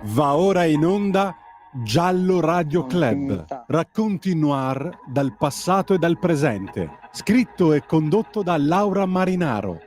Va ora in onda Giallo Radio Club, Continuità. racconti noir dal passato e dal presente, scritto e condotto da Laura Marinaro.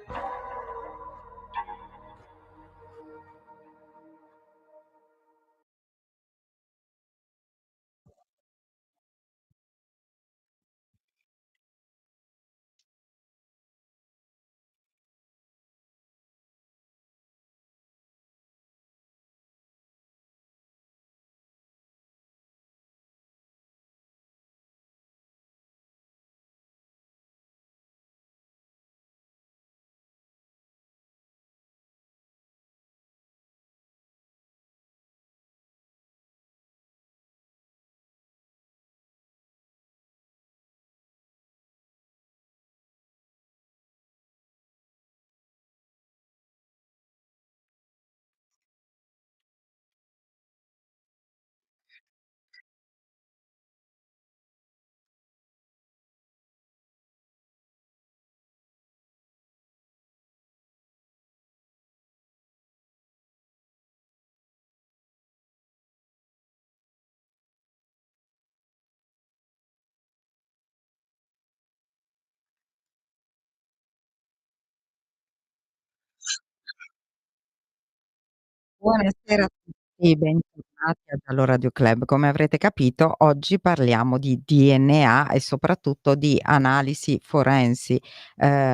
Buonasera a tutti, bentornati a Giallo Radio Club. Come avrete capito, oggi parliamo di DNA e soprattutto di analisi forensi,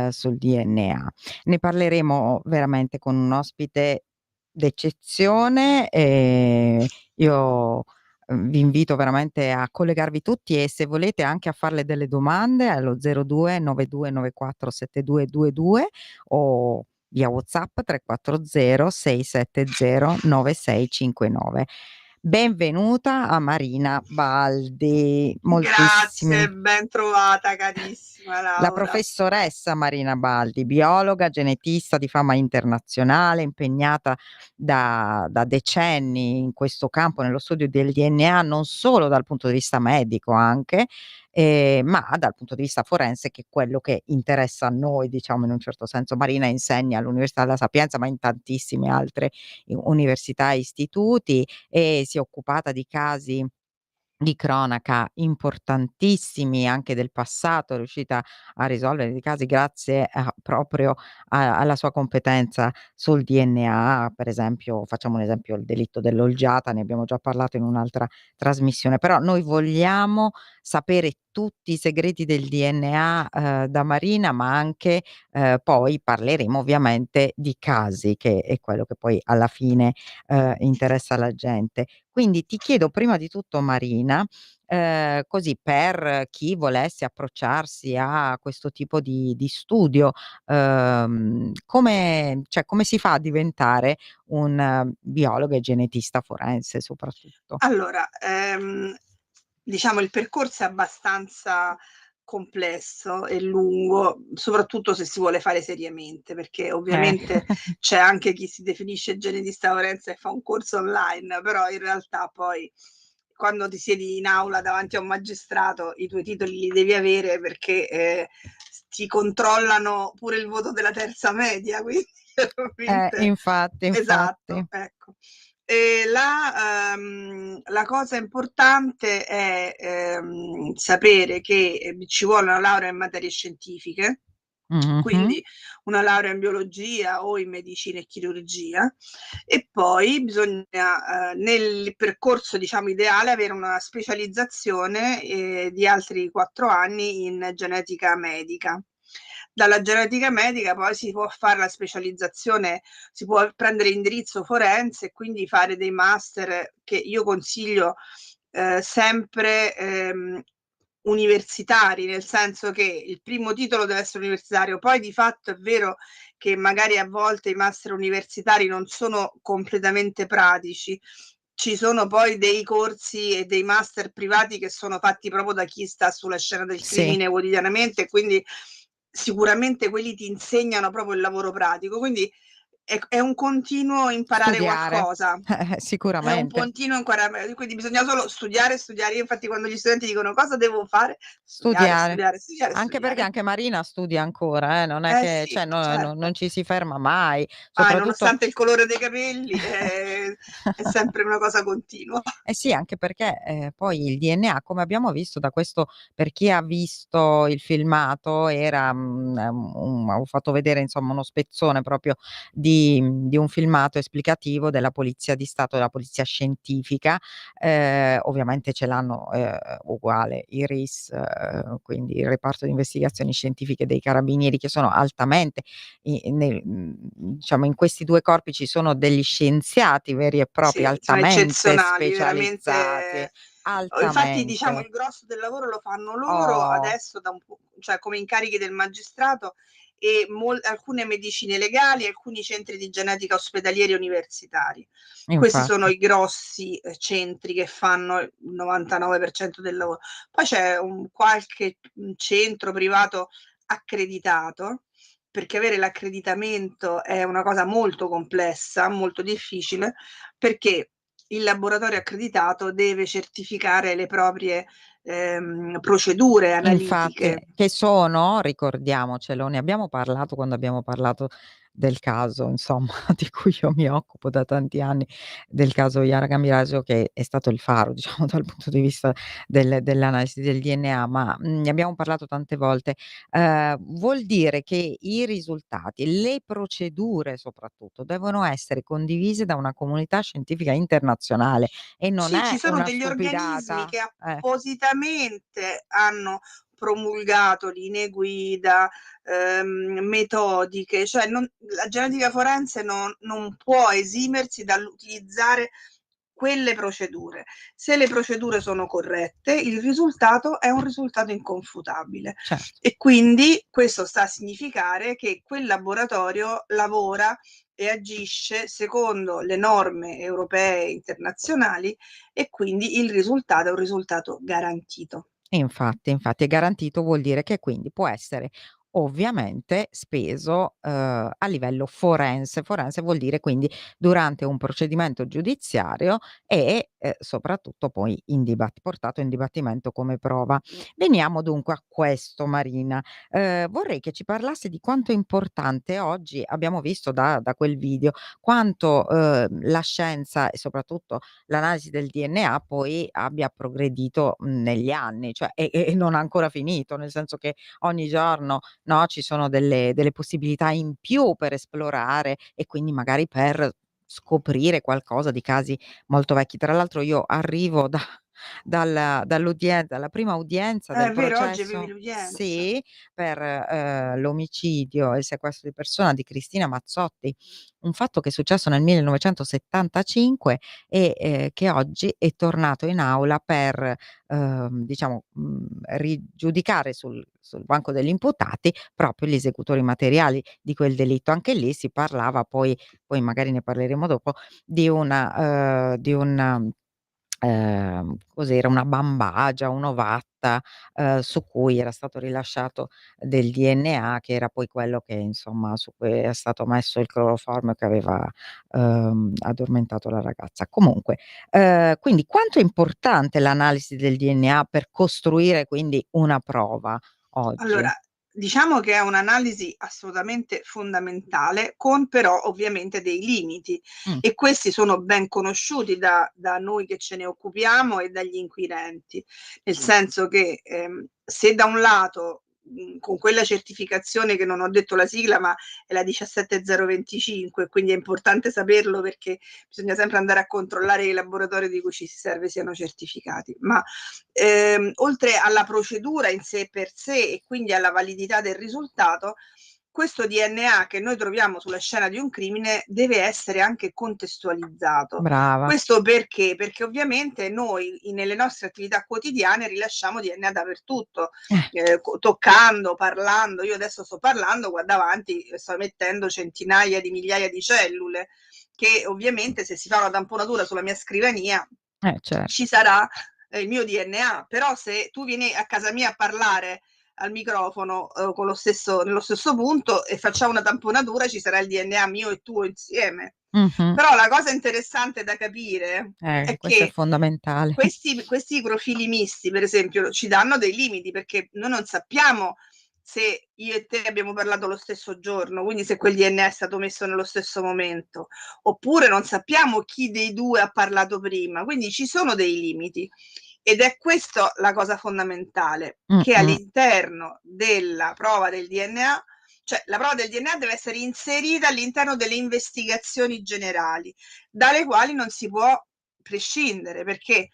sul DNA. Ne parleremo veramente con un ospite d'eccezione, io, vi invito veramente a collegarvi tutti e se volete anche a farle delle domande allo 02 9294 7222 o via WhatsApp 340 670 9659. Benvenuta a Marina Baldi. Grazie, ben trovata carissima La Laura. professoressa Marina Baldi, biologa, genetista di fama internazionale, impegnata da decenni in questo campo, nello studio del DNA, non solo dal punto di vista medico anche, ma dal punto di vista forense, che è quello che interessa a noi, diciamo in un certo senso. Marina insegna all'Università della Sapienza, ma in tantissime altre università e istituti, e si è occupata di casi di cronaca importantissimi anche del passato, è riuscita a risolvere dei casi grazie proprio alla sua competenza sul DNA. Per esempio, facciamo un esempio: il delitto dell'olgiata, ne abbiamo già parlato in un'altra trasmissione, però noi vogliamo sapere tutti i segreti del DNA, da Marina, ma anche poi parleremo ovviamente di casi, che è quello che poi alla fine interessa la gente. Quindi ti chiedo prima di tutto Marina, così per chi volesse approcciarsi a questo tipo di studio, come si fa a diventare un biologo e genetista forense soprattutto? Allora, diciamo il percorso è abbastanza complesso e lungo, soprattutto se si vuole fare seriamente, perché ovviamente c'è anche chi si definisce genetista forense e fa un corso online, però in realtà poi quando ti siedi in aula davanti a un magistrato i tuoi titoli li devi avere perché ti controllano pure il voto della terza media, quindi Infatti. esatto, ecco. La cosa importante è sapere che ci vuole una laurea in materie scientifiche, quindi una laurea in biologia o in medicina e chirurgia, e poi bisogna nel percorso diciamo ideale avere una specializzazione di altri 4 anni in genetica medica. Dalla genetica medica poi si può fare la specializzazione, si può prendere indirizzo forense e quindi fare dei master che io consiglio sempre universitari, nel senso che il primo titolo deve essere universitario, poi di fatto è vero che magari a volte i master universitari non sono completamente pratici, ci sono poi dei corsi e dei master privati che sono fatti proprio da chi sta sulla scena del crimine quotidianamente, quindi sicuramente quelli ti insegnano proprio il lavoro pratico, quindi è un continuo imparare Studiare, qualcosa. È un sicuramente. continuo imparare, quindi bisogna solo studiare, studiare. Io infatti quando gli studenti dicono cosa devo fare, studiare, Studiare. studiare, studiare, Anche perché studiare. anche Marina studia ancora, non è Eh che sì, cioè non certo. ci si ferma mai, soprattutto Nonostante il colore dei capelli, è sempre una cosa continua. eh sì, anche perché, poi il DNA, come abbiamo visto da questo per chi ha visto il filmato era, ho fatto vedere insomma uno spezzone proprio di un filmato esplicativo della Polizia di Stato, della Polizia Scientifica, ovviamente ce l'hanno, uguale i RIS, quindi il Reparto di Investigazioni Scientifiche dei Carabinieri, che sono altamente diciamo in questi 2 corpi ci sono degli scienziati veri e propri, Sì, sono altamente eccezionali, specializzati, veramente. Infatti, diciamo, altamente. il grosso del lavoro lo fanno loro Oh, adesso da un po', cioè come incarichi del magistrato e alcune medicine legali, alcuni centri di genetica ospedalieri e universitari. Questi sono infatti, i grossi centri che fanno il 99% del lavoro. Poi c'è qualche centro privato accreditato, perché avere l'accreditamento è una cosa molto complessa, molto difficile, perché il laboratorio accreditato deve certificare le proprie procedure infatti, analitiche. che sono, ricordiamocelo, ne abbiamo parlato quando abbiamo parlato del caso, insomma, di cui io mi occupo da tanti anni, del caso Yara Gambirasio, che è stato il faro, diciamo, dal punto di vista dell'analisi del DNA, ma, ne abbiamo parlato tante volte. Vuol dire che i risultati, le procedure soprattutto, devono essere condivise da una comunità scientifica internazionale e non Sì, è ci sono una degli organismi stupidata. che appositamente hanno promulgato linee guida, metodiche, cioè la genetica forense non può esimersi dall'utilizzare quelle procedure. Se le procedure sono corrette, il risultato è un risultato inconfutabile Certo. e quindi questo sta a significare che quel laboratorio lavora e agisce secondo le norme europee e internazionali e quindi il risultato è un risultato garantito. Infatti, e garantito vuol dire che quindi può essere ovviamente speso, a livello forense. Forense vuol dire quindi durante un procedimento giudiziario e, soprattutto poi portato in dibattimento come prova. Veniamo dunque a questo Marina. Vorrei che ci parlassi di quanto è importante oggi, abbiamo visto da quel video, quanto, la scienza e soprattutto l'analisi del DNA poi abbia progredito, negli anni, cioè e non ha ancora finito, nel senso che ogni giorno, no, ci sono delle possibilità in più per esplorare e quindi magari per scoprire qualcosa di casi molto vecchi. Tra l'altro io arrivo dalla prima udienza È del vero, oggi avevi processo l'udienza. sì, per, l'omicidio e il sequestro di persona di Cristina Mazzotti, un fatto che è successo nel 1975 e, che oggi è tornato in aula per, diciamo, rigiudicare sul banco degli imputati proprio gli esecutori materiali di quel delitto. Anche lì si parlava poi magari ne parleremo dopo, di un cos'era, una bambagia, un'ovatta, su cui era stato rilasciato del DNA che era poi quello che insomma su cui è stato messo il cloroformio che aveva, addormentato la ragazza. Comunque, quindi quanto è importante l'analisi del DNA per costruire quindi una prova oggi? Allora, diciamo che è un'analisi assolutamente fondamentale, con però ovviamente dei limiti Mh, e questi sono ben conosciuti da noi che ce ne occupiamo e dagli inquirenti, nel senso che se da un lato con quella certificazione che non ho detto la sigla, ma è la 17025, quindi è importante saperlo perché bisogna sempre andare a controllare che i laboratori di cui ci si serve siano certificati, ma oltre alla procedura in sé per sé e quindi alla validità del risultato, questo DNA che noi troviamo sulla scena di un crimine deve essere anche contestualizzato. brava. Questo perché? Perché ovviamente noi nelle nostre attività quotidiane rilasciamo DNA dappertutto, toccando, parlando. Io adesso sto parlando, qua davanti sto emettendo centinaia di migliaia di cellule che ovviamente se si fa una tamponatura sulla mia scrivania Cer ci sarà il mio DNA, però se tu vieni a casa mia a parlare al microfono nello stesso punto e facciamo una tamponatura, ci sarà il DNA mio e tuo insieme. Però la cosa interessante da capire è questo è che fondamentale. questi profili misti, per esempio, ci danno dei limiti, perché noi non sappiamo se io e te abbiamo parlato lo stesso giorno, quindi se quel DNA è stato messo nello stesso momento, oppure non sappiamo chi dei due ha parlato prima, quindi ci sono dei limiti. Ed è questa la cosa fondamentale, che all'interno della prova del DNA, cioè la prova del DNA deve essere inserita all'interno delle investigazioni generali, dalle quali non si può prescindere, perché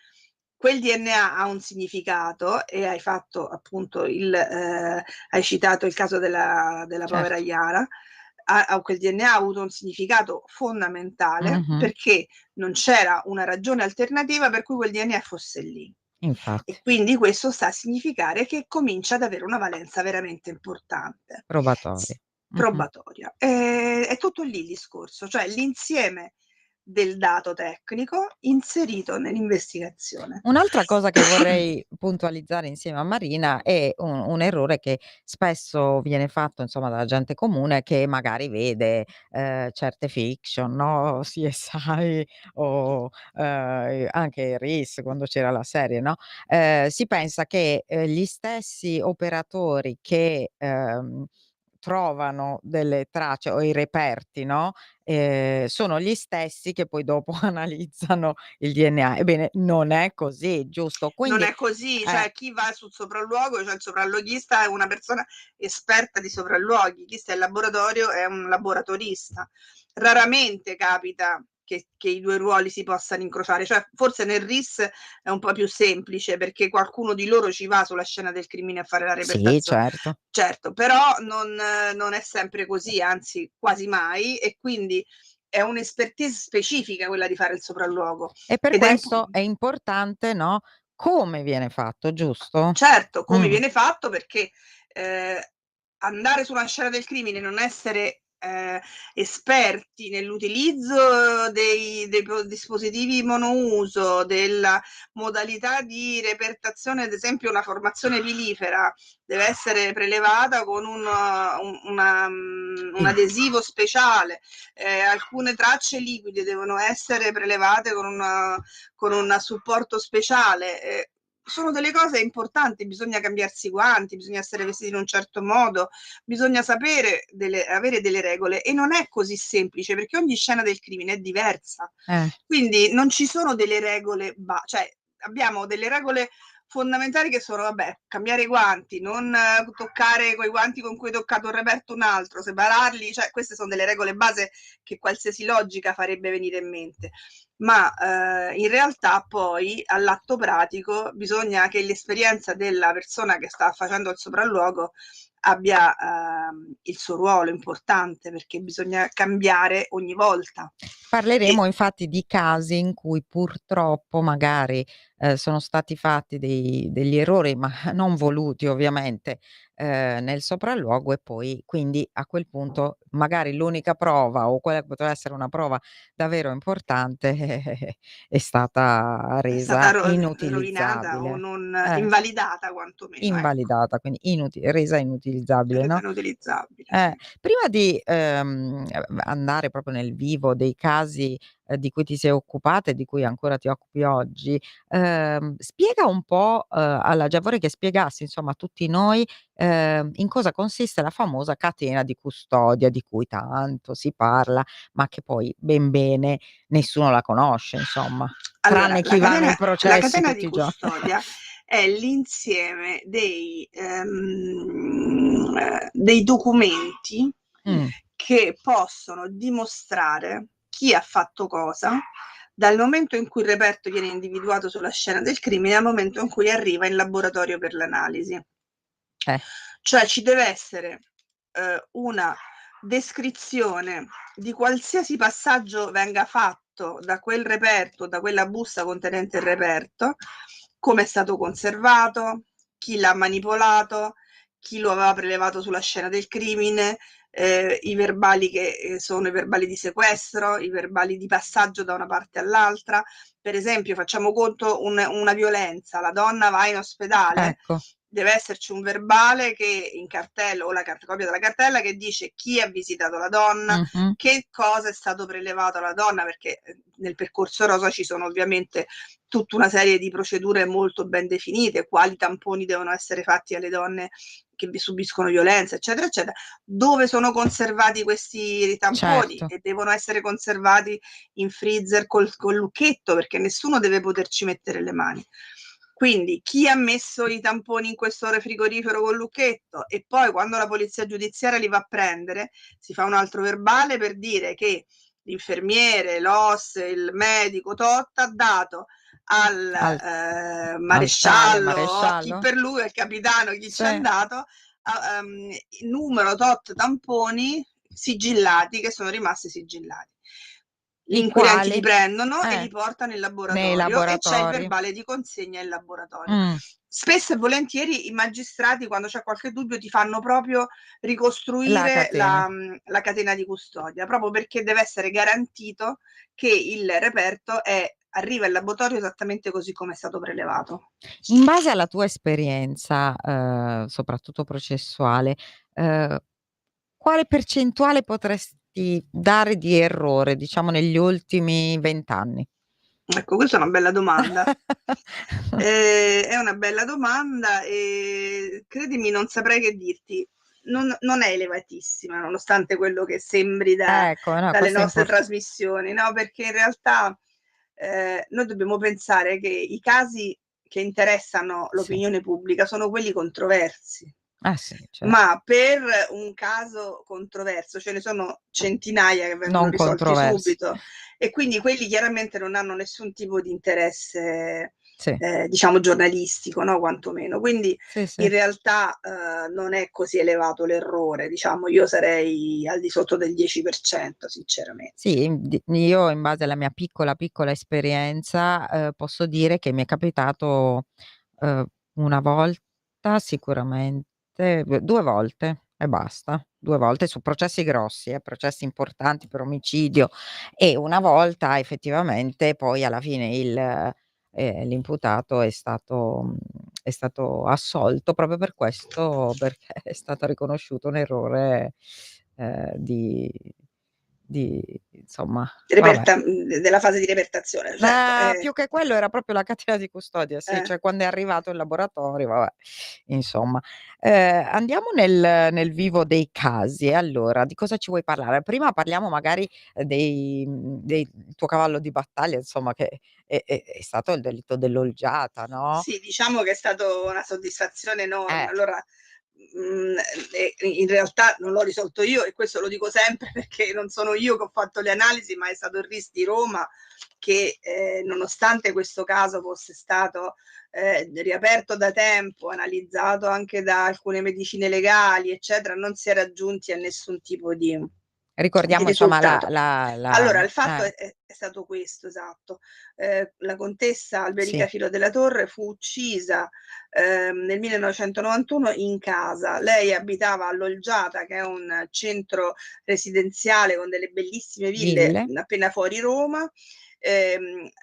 quel DNA ha un significato, e hai fatto appunto hai citato il caso della povera Yara. Quel DNA ha avuto un significato fondamentale, perché non c'era una ragione alternativa per cui quel DNA fosse lì. Infatti. E quindi questo sta a significare che comincia ad avere una valenza veramente importante. Probatoria. È tutto lì il discorso, cioè l'insieme del dato tecnico inserito nell'investigazione. Un'altra cosa che vorrei puntualizzare insieme a Marina è un errore che spesso viene fatto, insomma, dalla gente comune che magari vede, certe fiction, no, CSI o, anche RIS quando c'era la serie, no, si pensa che, gli stessi operatori che, trovano delle tracce o i reperti, no, sono gli stessi che poi dopo analizzano il DNA. Ebbene, non è così, giusto? Non Quindi è così, cioè chi va sul sopralluogo, cioè il sopralluoghista è una persona esperta di sopralluoghi, chi sta in laboratorio è un laboratorista. Raramente capita che i due ruoli si possano incrociare, cioè forse nel RIS è un po' più semplice perché qualcuno di loro ci va sulla scena del crimine a fare la repertazione. sì, certo. Certo, però non è sempre così, anzi quasi mai, e quindi è un'expertise specifica quella di fare il sopralluogo. E per Ed questo è importante, no, come viene fatto, giusto? certo, come viene fatto, perché andare su una scena del crimine e non essere esperti nell'utilizzo dei dispositivi monouso, della modalità di repertazione, ad esempio una formazione pilifera deve essere prelevata con un adesivo speciale, alcune tracce liquide devono essere prelevate con un supporto speciale. Sono delle cose importanti, bisogna cambiarsi i guanti, bisogna essere vestiti in un certo modo, bisogna sapere avere delle regole, e non è così semplice perché ogni scena del crimine è diversa. Quindi non ci sono delle regole, cioè abbiamo delle regole fondamentali che sono, vabbè, cambiare i guanti, non toccare quei guanti con cui hai toccato un reperto un altro, separarli, cioè queste sono delle regole base che qualsiasi logica farebbe venire in mente. Ma in realtà poi all'atto pratico bisogna che l'esperienza della persona che sta facendo il sopralluogo abbia il suo ruolo importante, perché bisogna cambiare ogni volta. Parleremo infatti di casi in cui purtroppo magari, sono stati fatti degli errori, ma non voluti ovviamente, nel sopralluogo, e poi quindi a quel punto magari l'unica prova o quella che poteva essere una prova davvero importante è stata È stata resa rovinata o inutilizzabile. non invalidata quantomeno, ecco. Invalidata, quindi resa inutilizzabile, Resa no? inutilizzabile, sì. Prima di, andare proprio nel vivo dei casi, di cui ti sei occupata e di cui ancora ti occupi oggi, spiega un po', vorrei che spiegassi insomma a tutti noi, in cosa consiste la famosa catena di custodia di cui tanto si parla, ma che poi ben bene nessuno la conosce insomma, Allora, tranne chi va nei la processi catena tutti di i giorni. custodia è l'insieme dei documenti che possono dimostrare chi ha fatto cosa dal momento in cui il reperto viene individuato sulla scena del crimine al momento in cui arriva in laboratorio per l'analisi. Cioè ci deve essere una descrizione di qualsiasi passaggio venga fatto da quel reperto, da quella busta contenente il reperto, come è stato conservato, chi l'ha manipolato, chi lo aveva prelevato sulla scena del crimine, i verbali che sono i verbali di sequestro, i verbali di passaggio da una parte all'altra. Per esempio, facciamo conto una violenza, la donna va in ospedale, Ecco. deve esserci un verbale che in cartello o la copia della cartella che dice chi ha visitato la donna, che cosa è stato prelevato alla donna, perché nel percorso rosa ci sono ovviamente tutta una serie di procedure molto ben definite, quali tamponi devono essere fatti alle donne che subiscono violenza, eccetera, eccetera, dove sono conservati questi tamponi, Certo. e devono essere conservati in freezer col lucchetto, perché nessuno deve poterci mettere le mani. Quindi chi ha messo i tamponi in questo frigorifero col lucchetto, e poi quando la polizia giudiziaria li va a prendere si fa un altro verbale per dire che l'infermiere, l'OS, il medico tot ha dato al maresciallo, chi per lui, al capitano, chi ci è andato, numero tot tamponi sigillati, che sono rimasti sigillati. Gli inquirenti li prendono e li portano in laboratorio, e c'è il verbale di consegna in laboratorio. Spesso e volentieri i magistrati, quando c'è qualche dubbio, ti fanno proprio ricostruire la catena di custodia, proprio perché deve essere garantito che il reperto arriva in laboratorio esattamente così come è stato prelevato. In base alla tua esperienza, soprattutto processuale, quale percentuale potresti dare di errore, diciamo, negli ultimi 20 anni? Ecco, questa è una bella domanda. È una bella domanda e credimi, non saprei che dirti. Non è elevatissima, nonostante quello che sembri dalle nostre trasmissioni, no? Perché in realtà noi dobbiamo pensare che i casi che interessano l'opinione pubblica sono quelli controversi. Sì, certo. Ma per un caso controverso ce ne sono centinaia che vengono risolti subito, e quindi quelli chiaramente non hanno nessun tipo di interesse, diciamo, giornalistico, no? Quantomeno. Quindi in realtà non è così elevato l'errore, diciamo, io sarei al di sotto del 10%, sinceramente. Sì, io in base alla mia piccola esperienza, posso dire che mi è capitato, una volta sicuramente, 2 volte e basta, 2 volte su processi grossi, processi importanti per omicidio, e una volta effettivamente poi alla fine l'imputato è stato assolto proprio per questo, perché è stato riconosciuto un errore, di insomma, vabbè. Della fase di repertazione, certo. Più che quello era proprio la catena di custodia, sì, cioè quando è arrivato in laboratorio, vabbè, insomma. Andiamo nel vivo dei casi. Allora, di cosa ci vuoi parlare? Prima parliamo magari del tuo cavallo di battaglia, insomma, che è stato il delitto dell'olgiata, no? Sì, diciamo che è stato una soddisfazione enorme. Allora, in realtà non l'ho risolto io, e questo lo dico sempre perché non sono io che ho fatto le analisi, ma è stato il RIS di Roma che, nonostante questo caso fosse stato riaperto da tempo, analizzato anche da alcune medicine legali, eccetera, non si era giunti a nessun tipo di Ricordiamo insomma risultato. Allora, il fatto eh. è stato questo, esatto. La contessa Alberica Filo della Torre fu uccisa nel 1991 in casa. Lei abitava a Lolgiata, che è un centro residenziale con delle bellissime ville appena fuori Roma.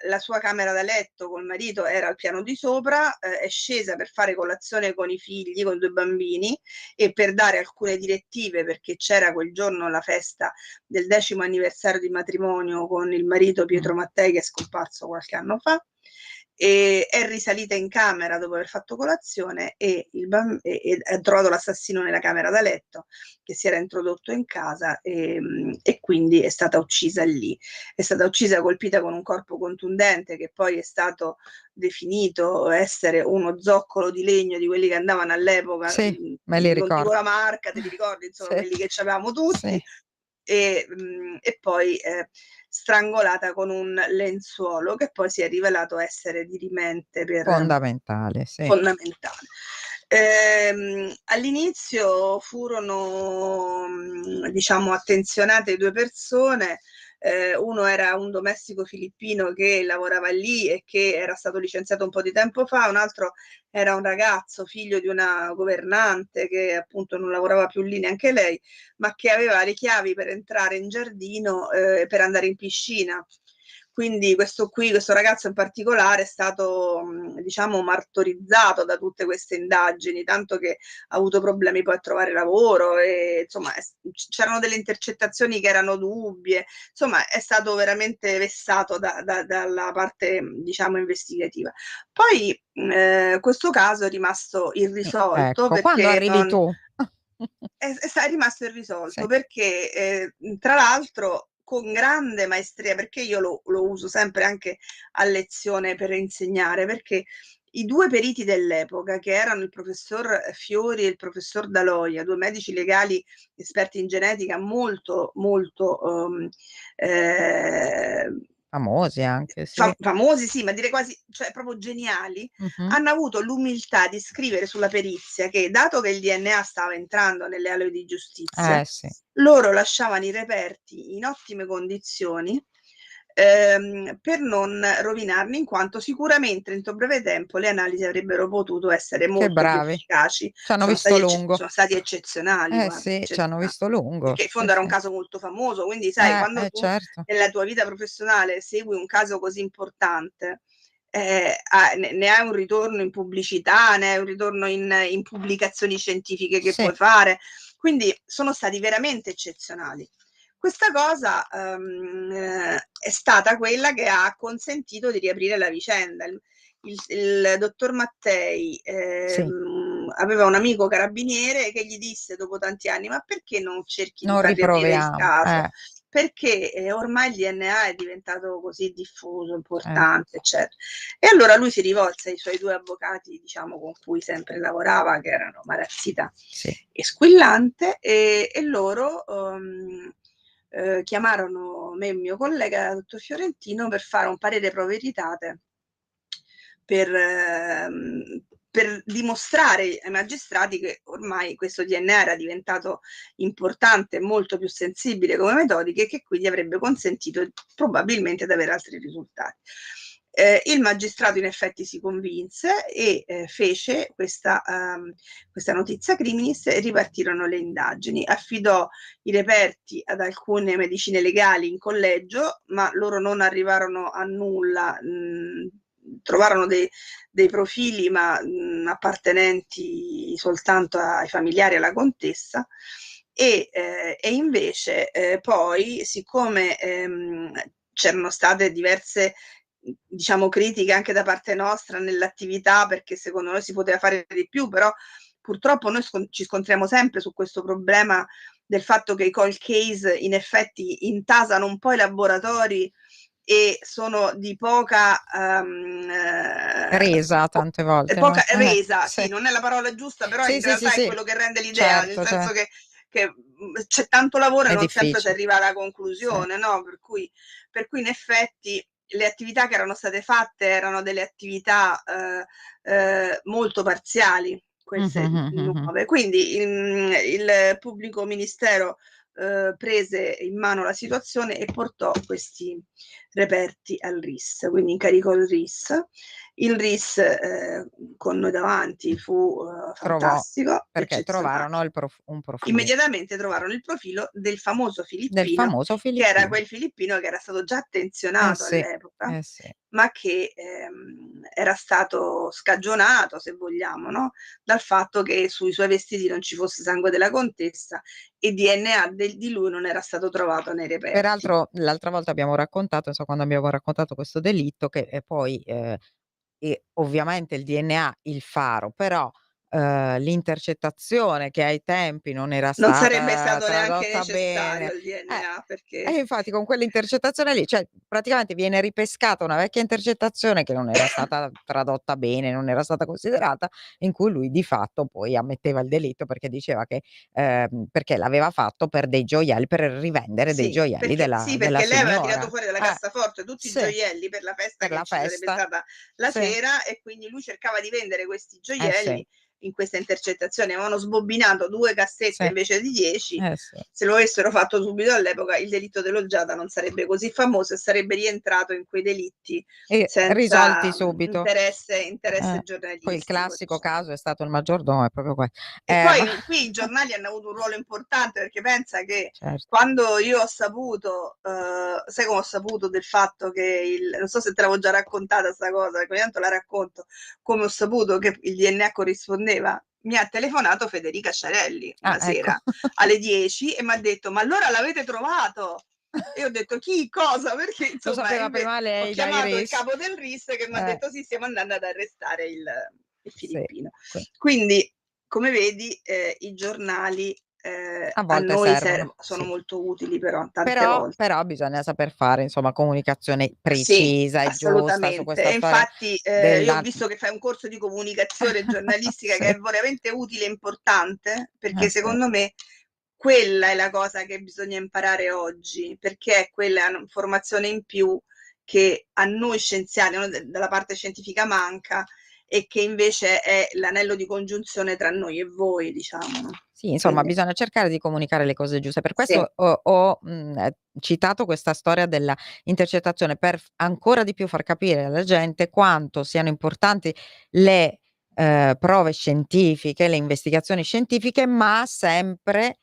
La sua camera da letto col marito era al piano di sopra, è scesa per fare colazione con i figli, con 2 bambini, e per dare alcune direttive, perché c'era quel giorno la festa del 10° anniversario di matrimonio con il marito Pietro Mattei, che è scomparso qualche anno fa. E è risalita in camera dopo aver fatto colazione, e ha trovato l'assassino nella camera da letto, che si era introdotto in casa, e quindi è stata uccisa lì. È stata uccisa colpita con un corpo contundente, che poi è stato definito essere uno zoccolo di legno di quelli che andavano all'epoca. Me li Non dico ricordo. la marca, te li ricordi? Insomma, quelli che c'avevamo tutti. E poi strangolata con un lenzuolo, che poi si è rivelato essere dirimente Fondamentale, sì. fondamentale. All'inizio furono, diciamo, attenzionate 2 persone, uno era un domestico filippino che lavorava lì e che era stato licenziato un po' di tempo fa, un altro era un ragazzo figlio di una governante che appunto non lavorava più lì neanche lei, ma che aveva le chiavi per entrare in giardino, per andare in piscina. Quindi questo ragazzo in particolare è stato, diciamo, martorizzato da tutte queste indagini, tanto che ha avuto problemi poi a trovare lavoro e insomma c'erano delle intercettazioni che erano dubbie, insomma è stato veramente vessato dalla parte, diciamo, investigativa. Poi questo caso è rimasto irrisolto, Ecco, quando perché arrivi tu. è rimasto irrisolto Sì. perché tra l'altro con grande maestria, perché io lo uso sempre anche a lezione per insegnare, perché i due periti dell'epoca, che erano il professor Fiori e il professor Daloia, due medici legali esperti in genetica molto, molto Famosi anche, sì. famosi, sì, ma direi quasi, cioè proprio geniali, hanno avuto l'umiltà di scrivere sulla perizia che, dato che il DNA stava entrando nelle aule di giustizia, Sì. loro lasciavano i reperti in ottime condizioni, per non rovinarli, in quanto sicuramente entro breve tempo le analisi avrebbero potuto essere Che molto più bravi. efficaci. Ci hanno visto lungo. Sono stati eccezionali, guarda, Sì, ci hanno eccezionali. visto lungo. Perché in fondo Sì, era un sì. caso molto famoso, quindi sai, quando tu Certo. nella tua vita professionale segui un caso così importante, ne hai un ritorno in pubblicità, ne hai un ritorno in pubblicazioni scientifiche che puoi fare, quindi sono stati veramente eccezionali. Questa cosa è stata quella che ha consentito di riaprire la vicenda. Il dottor Mattei aveva un amico carabiniere che gli disse dopo tanti anni: ma perché non cerchi di Non far riaprire il riproviamo. caso? Perché ormai il DNA è diventato così diffuso, importante, eccetera. E allora lui si rivolse ai suoi due avvocati, diciamo, con cui sempre lavorava, che erano Marazzita e Squillante, e loro chiamarono me e il mio collega, dottor Fiorentino, per fare un parere pro veritate per dimostrare ai magistrati che ormai questo DNA era diventato importante e molto più sensibile come metodiche, e che quindi avrebbe consentito probabilmente di avere altri risultati. Il magistrato in effetti si convinse e fece questa notizia criminis e ripartirono le indagini. Affidò i reperti ad alcune medicine legali in collegio, ma loro non arrivarono a nulla. Trovarono dei profili, ma appartenenti soltanto ai familiari alla contessa. E invece poi, siccome c'erano state diverse, diciamo, critiche anche da parte nostra nell'attività, perché secondo noi si poteva fare di più, però purtroppo noi ci scontriamo sempre su questo problema del fatto che i cold case in effetti intasano un po' i laboratori e sono di poca resa tante volte, poca no? resa, sì, non è la parola giusta, però in realtà è quello che rende l'idea, nel senso che c'è tanto lavoro e non sempre si arriva alla conclusione, no? Per cui in effetti le attività che erano state fatte erano delle attività molto parziali, queste nuove. Quindi il pubblico ministero prese in mano la situazione e portò questi reperti al RIS, quindi incaricò il RIS. Il RIS con noi davanti fu fantastico, perché trovarono un profilo. Immediatamente trovarono il profilo del famoso filippino, che era quel filippino che era stato già attenzionato all'epoca, ma che era stato scagionato, se vogliamo, no? Dal fatto che sui suoi vestiti non ci fosse sangue della contessa e DNA di lui non era stato trovato nei reperti. Peraltro l'altra volta abbiamo raccontato, quando abbiamo raccontato questo delitto, che poi e ovviamente il DNA il faro, però l'intercettazione che ai tempi non era non sarebbe stata stato neanche tradotta necessario bene. il DNA, perché E infatti con quell'intercettazione lì, cioè praticamente viene ripescata una vecchia intercettazione che non era stata tradotta bene, non era stata considerata, in cui lui di fatto poi ammetteva il delitto, perché diceva che perché l'aveva fatto per dei gioielli, per rivendere dei gioielli della perché lei aveva tirato signora. fuori dalla cassaforte tutti i gioielli per la festa Per che la ci sarebbe festa. stata la sera, e quindi lui cercava di vendere questi gioielli in questa intercettazione, avevano sbobinato 2 cassette Sì. invece di 10, Sì. se lo avessero fatto subito all'epoca il delitto dell'olgiata non sarebbe così famoso e sarebbe rientrato in quei delitti E senza risolti subito. interesse giornalistico. Poi il classico diciamo. caso è stato il maggiordomo, è proprio E poi ma qui i giornali hanno avuto un ruolo importante, perché pensa che certo. quando io ho saputo, sai come ho saputo del fatto che non so se te l'avevo già raccontata sta cosa, perché ogni tanto la racconto, come ho saputo che il DNA corrispondeva, mi ha telefonato Federica Sciarelli una sera alle 10 e mi ha detto: ma allora l'avete trovato? E io ho detto: chi, cosa? Perché Lo insomma sapeva prima lei ho dai chiamato il RIS. capo del RIS che mi ha detto: sì, stiamo andando ad arrestare il filippino. Sì. Quindi, come vedi, i giornali A a volte noi servono, sono sì. molto utili, però tante volte. Però bisogna saper fare, insomma, comunicazione Sì, precisa e giusta su assolutamente. questa E storia infatti io ho della visto che fai un corso di comunicazione giornalistica Sì. che è veramente utile e importante, perché Sì. secondo me quella è la cosa che bisogna imparare oggi, perché è quella informazione in più che a noi scienziati, no, dalla parte scientifica manca, e che invece è l'anello di congiunzione tra noi e voi, diciamo. Sì, insomma, Quindi, bisogna cercare di comunicare le cose giuste. Per sì, questo ho citato questa storia della intercettazione, per ancora di più far capire alla gente quanto siano importanti le prove scientifiche, le investigazioni scientifiche, ma sempre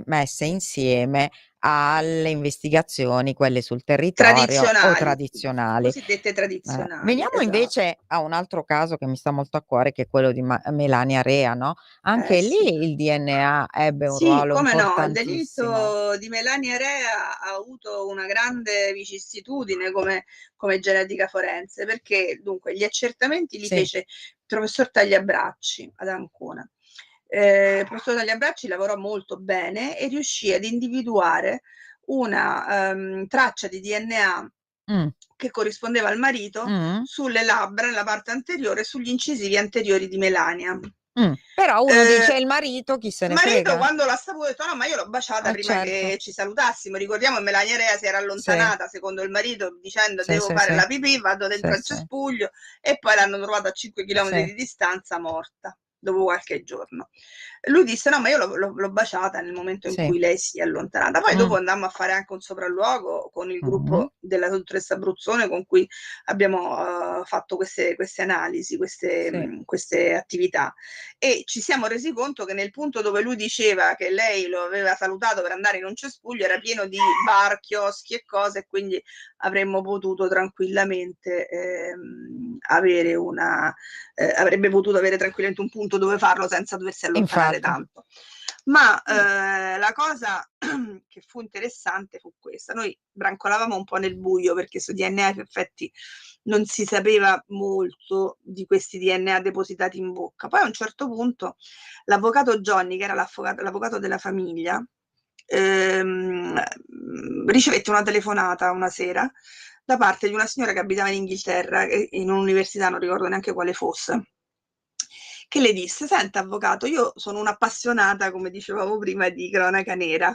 messe insieme alle investigazioni, quelle sul territorio o tradizionali. cosiddette tradizionali, Veniamo esatto. invece a un altro caso che mi sta molto a cuore, che è quello di Melania Rea, no, anche Sì. lì il DNA ebbe un Sì, ruolo come no, il importantissimo. delitto di Melania Rea ha avuto una grande vicissitudine come genetica forense, perché dunque gli accertamenti li Sì. fece il professor Tagliabracci ad Ancona. Il professor Tagliabracci lavorò molto bene e riuscì ad individuare una traccia di DNA Mh. che corrispondeva al marito Mh. sulle labbra, nella parte anteriore, e sugli incisivi anteriori di Melania. Però uno dice: "Il marito chi se Il ne marito, frega?" quando l'ha saputo, ha detto: no, ma io l'ho baciata prima Certo. che ci salutassimo. Ricordiamo che Melania Rea si era Sì. allontanata, secondo il marito, dicendo: Sì, devo sì, fare sì. la pipì, vado dentro Sì, al sì. cespuglio, e poi l'hanno trovata a 5 chilometri Sì. di distanza morta dopo qualche giorno. Lui disse: no, ma io l'ho baciata nel momento in Sì. cui lei si è allontanata. Poi dopo andammo a fare anche un sopralluogo con il gruppo della dottoressa Bruzzone, con cui abbiamo fatto queste analisi, queste attività, e ci siamo resi conto che nel punto dove lui diceva che lei lo aveva salutato per andare in un cespuglio era pieno di bar, chioschi e cose, e quindi avremmo potuto tranquillamente avere avrebbe potuto avere tranquillamente un punto dove farlo senza doversi allontanare tanto. Ma la cosa che fu interessante fu questa: noi brancolavamo un po' nel buio, perché su DNA in effetti non si sapeva molto di questi DNA depositati in bocca. Poi a un certo punto l'avvocato Johnny, che era l'avvocato della famiglia, ricevette una telefonata una sera da parte di una signora che abitava in Inghilterra, in un'università, non ricordo neanche quale fosse, che le disse: senta avvocato, io sono un'appassionata, come dicevamo prima, di cronaca nera,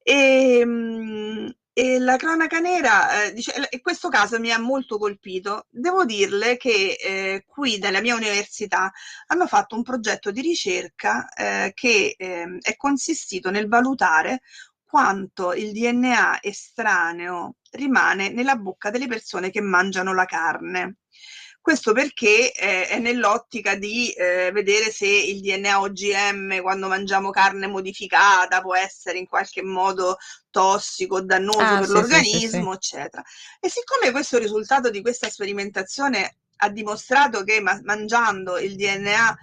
e la cronaca nera, dice, e questo caso mi ha molto colpito. Devo dirle che qui nella mia università hanno fatto un progetto di ricerca che è consistito nel valutare quanto il DNA estraneo rimane nella bocca delle persone che mangiano la carne. Questo perché è nell'ottica di vedere se il DNA OGM, quando mangiamo carne modificata, può essere in qualche modo tossico, dannoso per Sì, sì, sì, sì. l'organismo, eccetera. E siccome questo risultato di questa sperimentazione ha dimostrato che mangiando il DNA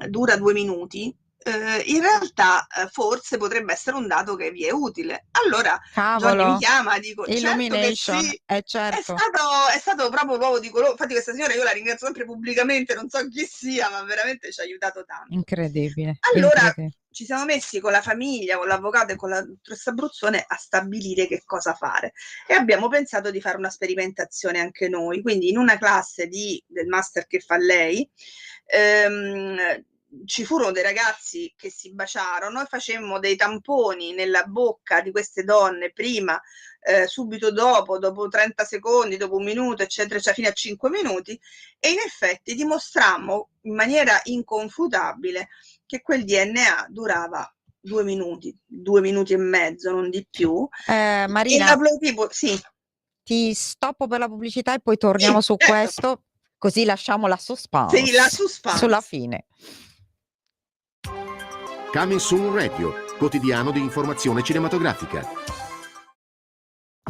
dura 2 minuti, in realtà forse potrebbe essere un dato che vi è utile. Allora Johnny mi Cavolo, chiama, dico: certo che illumination, sì, certo. è stato proprio di colore. Infatti questa signora io la ringrazio sempre pubblicamente, non so chi sia, ma veramente ci ha aiutato tanto. Incredibile, Allora ci siamo messi con la famiglia, con l'avvocato e con la dottoressa Bruzzone a stabilire che cosa fare, e abbiamo pensato di fare una sperimentazione anche noi. Quindi in una classe del master che fa lei, ci furono dei ragazzi che si baciarono e facemmo dei tamponi nella bocca di queste donne prima, subito dopo 30 secondi, dopo un minuto, eccetera, cioè fino a 5 minuti, e in effetti dimostrammo in maniera inconfutabile che quel DNA durava 2 minuti e mezzo, non di più. Marina, e l'aplotipo, sì. Ti stoppo per la pubblicità e poi torniamo su questo, così lasciamo la suspense, sì, la suspense sulla fine. Coming Soon Radio, quotidiano di informazione cinematografica.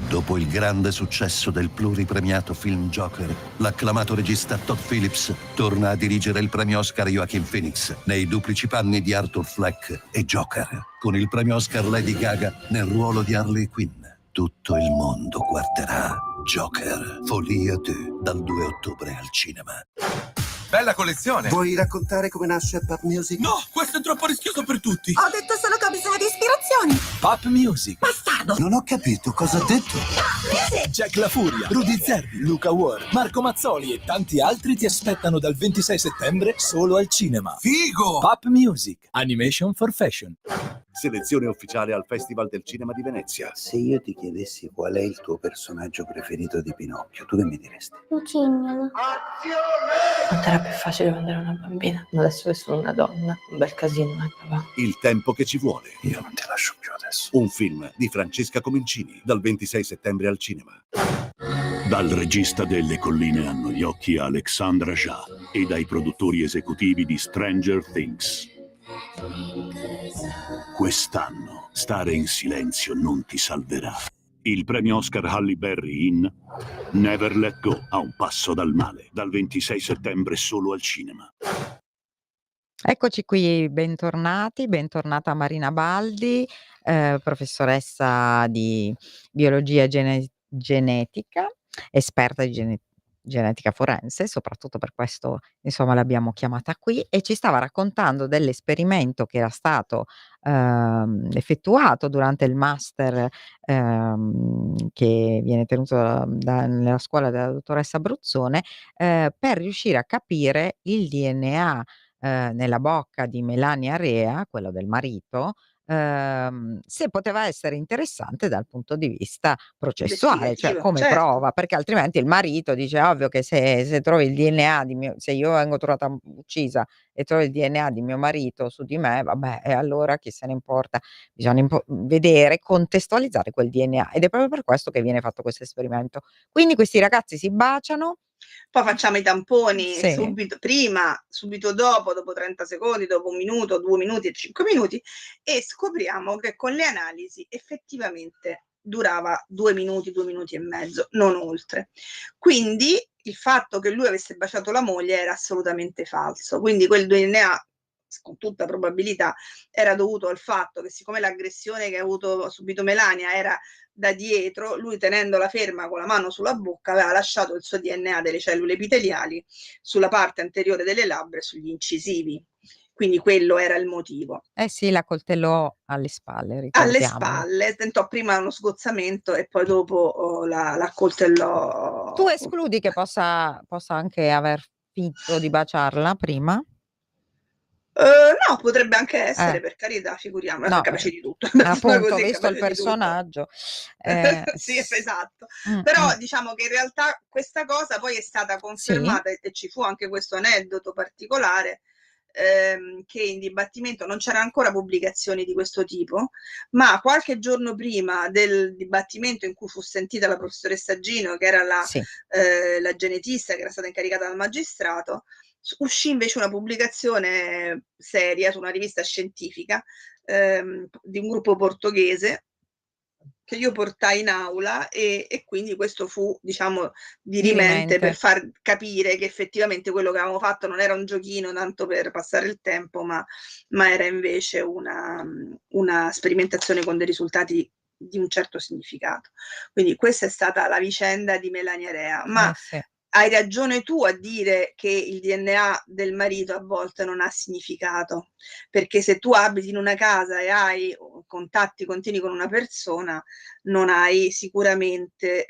Dopo il grande successo del pluripremiato film Joker, l'acclamato regista Todd Phillips torna a dirigere il premio Oscar Joaquin Phoenix nei duplici panni di Arthur Fleck e Joker, con il premio Oscar Lady Gaga nel ruolo di Harley Quinn. Tutto il mondo guarderà Joker, Folie 2, dal 2 ottobre al cinema. Bella collezione! Vuoi raccontare come nasce Pop Music? No, questo è troppo rischioso per tutti! Ho detto solo che ho bisogno di ispirazioni! Pop Music! Bastardo! Non ho capito cosa ha detto. Jack La Furia, Rudy Zerbi, Luca Ward, Marco Mazzoli e tanti altri ti aspettano dal 26 settembre solo al cinema. Figo! Pop Music, Animation for Fashion. Selezione ufficiale al Festival del Cinema di Venezia. Se io ti chiedessi qual è il tuo personaggio preferito di Pinocchio, tu che mi diresti? Lucignolo. Quanto era più facile quando ero una bambina, adesso che sono una donna, un bel casino, papà. Il tempo che ci vuole. Io non ti lascio più adesso. Un film di Francesca Comencini, dal 26 settembre al cinema. Dal regista delle Colline hanno gli occhi Alexandra Aja e dai produttori esecutivi di Stranger Things. Quest'anno stare in silenzio non ti salverà. Il premio Oscar Halle Berry in Never Let Go, a un passo dal male, dal 26 settembre solo al cinema. Eccoci qui, bentornata Marina Baldi, professoressa di biologia genetica, esperta di genetica forense, soprattutto per questo insomma l'abbiamo chiamata qui, e ci stava raccontando dell'esperimento che era stato effettuato durante il master che viene tenuto nella scuola della dottoressa Bruzzone, per riuscire a capire il DNA nella bocca di Melania Rea, quello del marito, se poteva essere interessante dal punto di vista processuale, cioè come certo. prova, perché altrimenti il marito dice: ovvio che se trovi il DNA se io vengo trovata uccisa e trovi il DNA di mio marito su di me, vabbè, e allora chi se ne importa? Bisogna vedere, contestualizzare quel DNA, ed è proprio per questo che viene fatto questo esperimento. Quindi questi ragazzi si baciano. Poi facciamo i tamponi Sì. subito prima, subito dopo 30 secondi, dopo 1 minuto, 2 minuti e 5 minuti, e scopriamo che con le analisi effettivamente durava 2 minuti e mezzo, non oltre. Quindi il fatto che lui avesse baciato la moglie era assolutamente falso. Quindi quel DNA, con tutta probabilità, era dovuto al fatto che, siccome l'aggressione che ha subito Melania era da dietro, lui, tenendola ferma con la mano sulla bocca, aveva lasciato il suo DNA delle cellule epiteliali sulla parte anteriore delle labbra e sugli incisivi. Quindi quello era il motivo. Eh sì, la coltellò alle spalle, Alle ricordiamolo. spalle, tentò prima uno sgozzamento e poi dopo la coltellò. Tu escludi che possa anche aver finto di baciarla prima? No, potrebbe anche essere, per carità, figuriamoci, No, è capace di tutto. appunto, Così, visto il capace di tutto. personaggio. Sì, esatto. Però diciamo che in realtà questa cosa poi è stata confermata, e ci fu anche questo aneddoto particolare, che in dibattimento non c'erano ancora pubblicazioni di questo tipo, ma qualche giorno prima del dibattimento in cui fu sentita la professoressa Gino, che era la genetista che era stata incaricata dal magistrato, uscì invece una pubblicazione seria su una rivista scientifica di un gruppo portoghese, che io portai in aula, e quindi questo fu, diciamo, dirimente per far capire che effettivamente quello che avevamo fatto non era un giochino tanto per passare il tempo, ma era invece una sperimentazione con dei risultati di un certo significato. Quindi questa è stata la vicenda di Melania Rea. Ma hai ragione tu a dire che il DNA del marito a volte non ha significato, perché se tu abiti in una casa e hai contatti continui con una persona, non hai sicuramente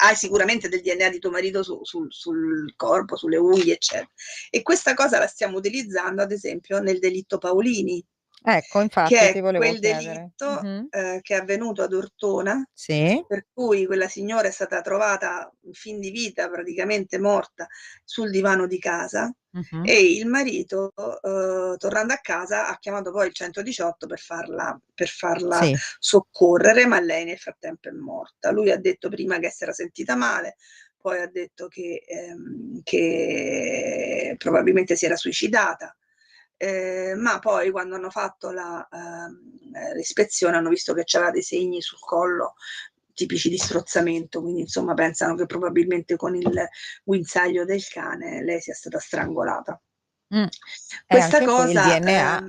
hai sicuramente del DNA di tuo marito sul corpo, sulle unghie, eccetera. E questa cosa la stiamo utilizzando, ad esempio, nel delitto Paolini, Ecco, che infatti ti è volevo quel chiedere. delitto che è avvenuto ad Ortona, Sì. per cui quella signora è stata trovata in fin di vita, praticamente morta, sul divano di casa, e il marito, tornando a casa, ha chiamato poi il 118 per farla Sì. soccorrere, ma lei nel frattempo è morta. Lui ha detto prima che si era sentita male, poi ha detto che probabilmente si era suicidata. Ma poi quando hanno fatto l'ispezione hanno visto che c'aveva dei segni sul collo tipici di strozzamento, quindi insomma pensano che probabilmente con il guinzaglio del cane lei sia stata strangolata. Questa Anche qui il cosa, DNA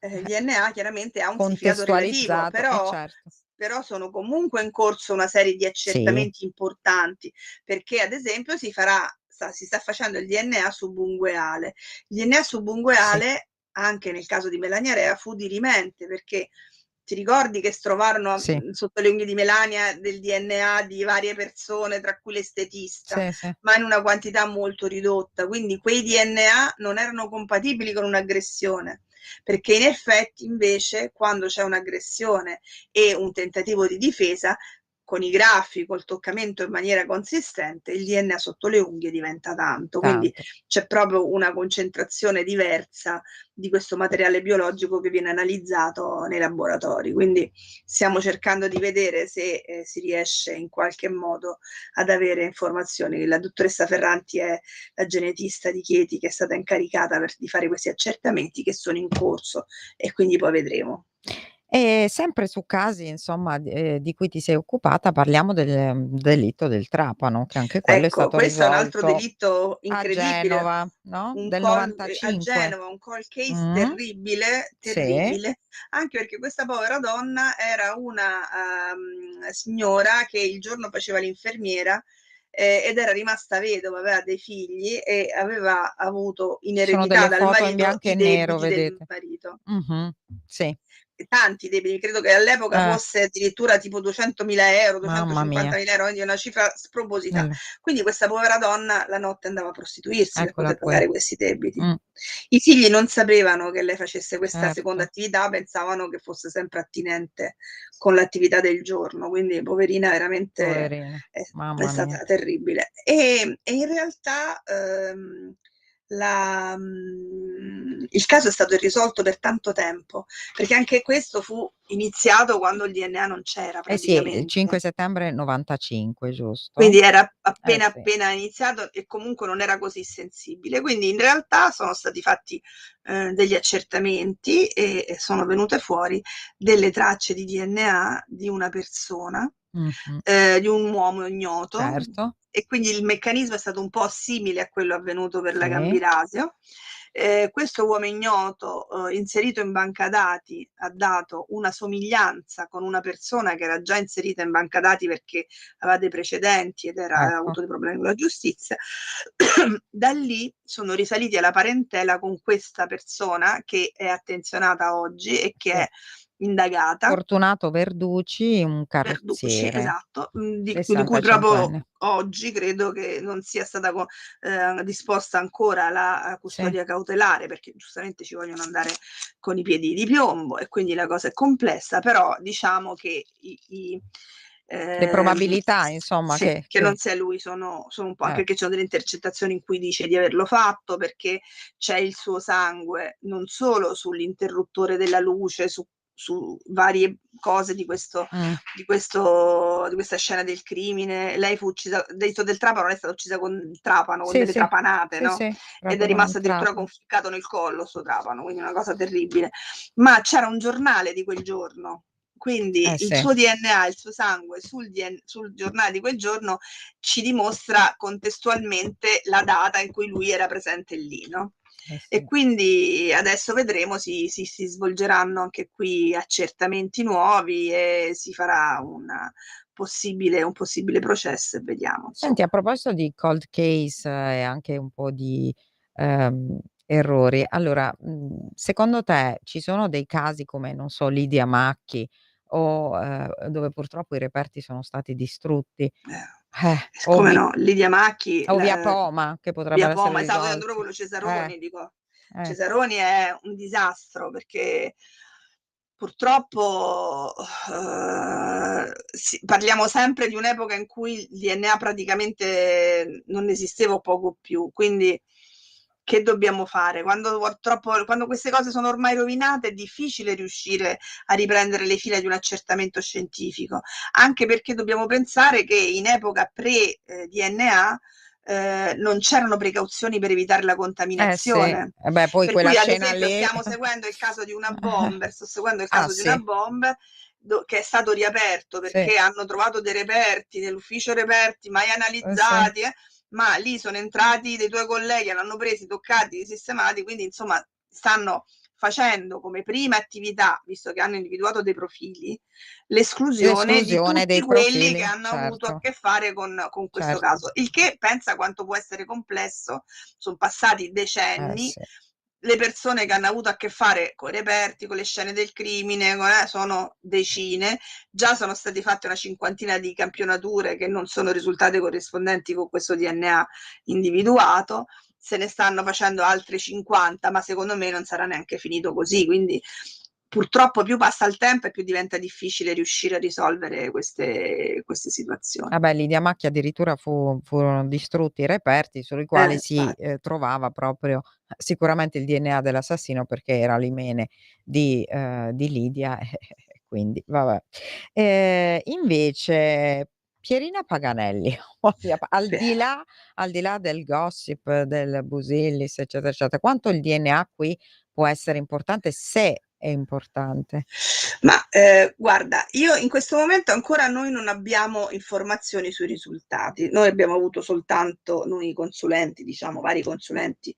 il DNA chiaramente ha un significato relativo, contestualizzato, certo. però sono comunque in corso una serie di Sì. accertamenti importanti, perché ad esempio si sta facendo il DNA subungueale. Il DNA subungueale, anche nel caso di Melania Rea, fu dirimente, perché ti ricordi che trovarono sotto le unghie di Melania del DNA di varie persone, tra cui l'estetista, ma in una quantità molto ridotta, quindi quei DNA non erano compatibili con un'aggressione, perché in effetti invece quando c'è un'aggressione e un tentativo di difesa, con i graffi, col toccamento in maniera consistente, il DNA sotto le unghie diventa tanto. Quindi c'è proprio una concentrazione diversa di questo materiale biologico che viene analizzato nei laboratori. Quindi stiamo cercando di vedere se si riesce in qualche modo ad avere informazioni. La dottoressa Ferranti è la genetista di Chieti che è stata incaricata di fare questi accertamenti che sono in corso, e quindi poi vedremo. E sempre su casi, insomma, di cui ti sei occupata, parliamo del delitto del trapano, che anche quello è Ecco, stato questo è un altro risolto delitto a incredibile, Genova, no, del a 95. Genova, un cold case terribile, Sì. anche perché questa povera donna era una signora che il giorno faceva l'infermiera, ed era rimasta vedova, aveva dei figli e aveva avuto in Ci sono eredità delle dal foto in marito bianco e i nero, debiti del vedete. marito. Sì. Tanti debiti, credo che all'epoca fosse addirittura tipo 200.000 euro, Mamma mia. 250.000 euro, quindi una cifra sproposita. Quindi questa povera donna la notte andava a prostituirsi per poter pagare questi debiti. I figli non sapevano che lei facesse questa seconda attività, pensavano che fosse sempre attinente con l'attività del giorno, quindi poverina veramente è stata terribile. E in realtà il caso è stato irrisolto per tanto tempo, perché anche questo fu iniziato quando il DNA non c'era praticamente. Il 5 settembre 95, giusto? Quindi era appena Sì. iniziato e comunque non era così sensibile. Quindi in realtà sono stati fatti degli accertamenti e sono venute fuori delle tracce di DNA di una persona, di un uomo ignoto. Certo. E quindi il meccanismo è stato un po' simile a quello avvenuto per la Sì. Gambirasio. Questo uomo ignoto, inserito in banca dati, ha dato una somiglianza con una persona che era già inserita in banca dati perché aveva dei precedenti ed aveva avuto dei problemi con la giustizia. Da lì sono risaliti alla parentela con questa persona che è attenzionata oggi e che è indagata. Fortunato Verducci, un Verducci, carrozziere. esatto, di cui 65 proprio anni. oggi credo che non sia stata disposta ancora la custodia cautelare, perché giustamente ci vogliono andare con i piedi di piombo e quindi la cosa è complessa, però diciamo che Le probabilità, insomma, che non sia lui sono un po', anche perché ci sono delle intercettazioni in cui dice di averlo fatto, perché c'è il suo sangue non solo sull'interruttore della luce, su varie cose di questa scena del crimine. Lei fu uccisa, delitto del trapano, lei è stata uccisa con il trapano, con delle trapanate, no? Ed è rimasto addirittura conficcato nel collo sto trapano, quindi una cosa terribile. Ma c'era un giornale di quel giorno, quindi il suo DNA, il suo sangue sul giornale di quel giorno ci dimostra contestualmente la data in cui lui era presente lì, no? E quindi adesso vedremo, si svolgeranno anche qui accertamenti nuovi e si farà un possibile processo e vediamo. Senti, a proposito di cold case e anche un po' di errori, allora, secondo te ci sono dei casi come, non so, Lidia Macchi o dove purtroppo i reperti sono stati distrutti. O Come no, Lidia Macchi, o via Poma, che via potrebbero essere Poma, esatto, io risolti. quello Cesaroni, dico. Ecco. Cesaroni è un disastro perché purtroppo parliamo sempre di un'epoca in cui il DNA praticamente non esisteva o poco più, quindi che dobbiamo fare? Quando queste cose sono ormai rovinate è difficile riuscire a riprendere le fila di un accertamento scientifico, anche perché dobbiamo pensare che in epoca pre-DNA non c'erano precauzioni per evitare la contaminazione. Sì. Beh, poi Per quella cui, ad scena esempio, lì. stiamo seguendo il caso di una bomber, sto seguendo il caso di una Sì. bomber che è stato riaperto perché hanno trovato dei reperti nell'ufficio reperti mai analizzati, ma lì sono entrati dei tuoi colleghi, l'hanno presi, toccati, sistemati, quindi insomma stanno facendo come prima attività, visto che hanno individuato dei profili, l'esclusione di tutti dei quelli profili, che hanno avuto a certo. che fare con questo Certo. caso. Il che pensa quanto può essere complesso, sono passati decenni, Sì. le persone che hanno avuto a che fare con i reperti, con le scene del crimine, sono decine, già sono state fatte una cinquantina di campionature che non sono risultate corrispondenti con questo DNA individuato, se ne stanno facendo altre 50, ma secondo me non sarà neanche finito così, quindi purtroppo più passa il tempo e più diventa difficile riuscire a risolvere queste situazioni. Vabbè, Lidia Macchi addirittura furono distrutti i reperti sui quali si trovava proprio sicuramente il DNA dell'assassino, perché era l'imene di Lidia, quindi vabbè. Invece Pierina Paganelli, al di là del gossip del Busillis, eccetera, eccetera, quanto il DNA qui può essere importante, se è importante? Ma guarda, io in questo momento ancora noi non abbiamo informazioni sui risultati. Noi abbiamo avuto soltanto, noi consulenti, diciamo, vari consulenti,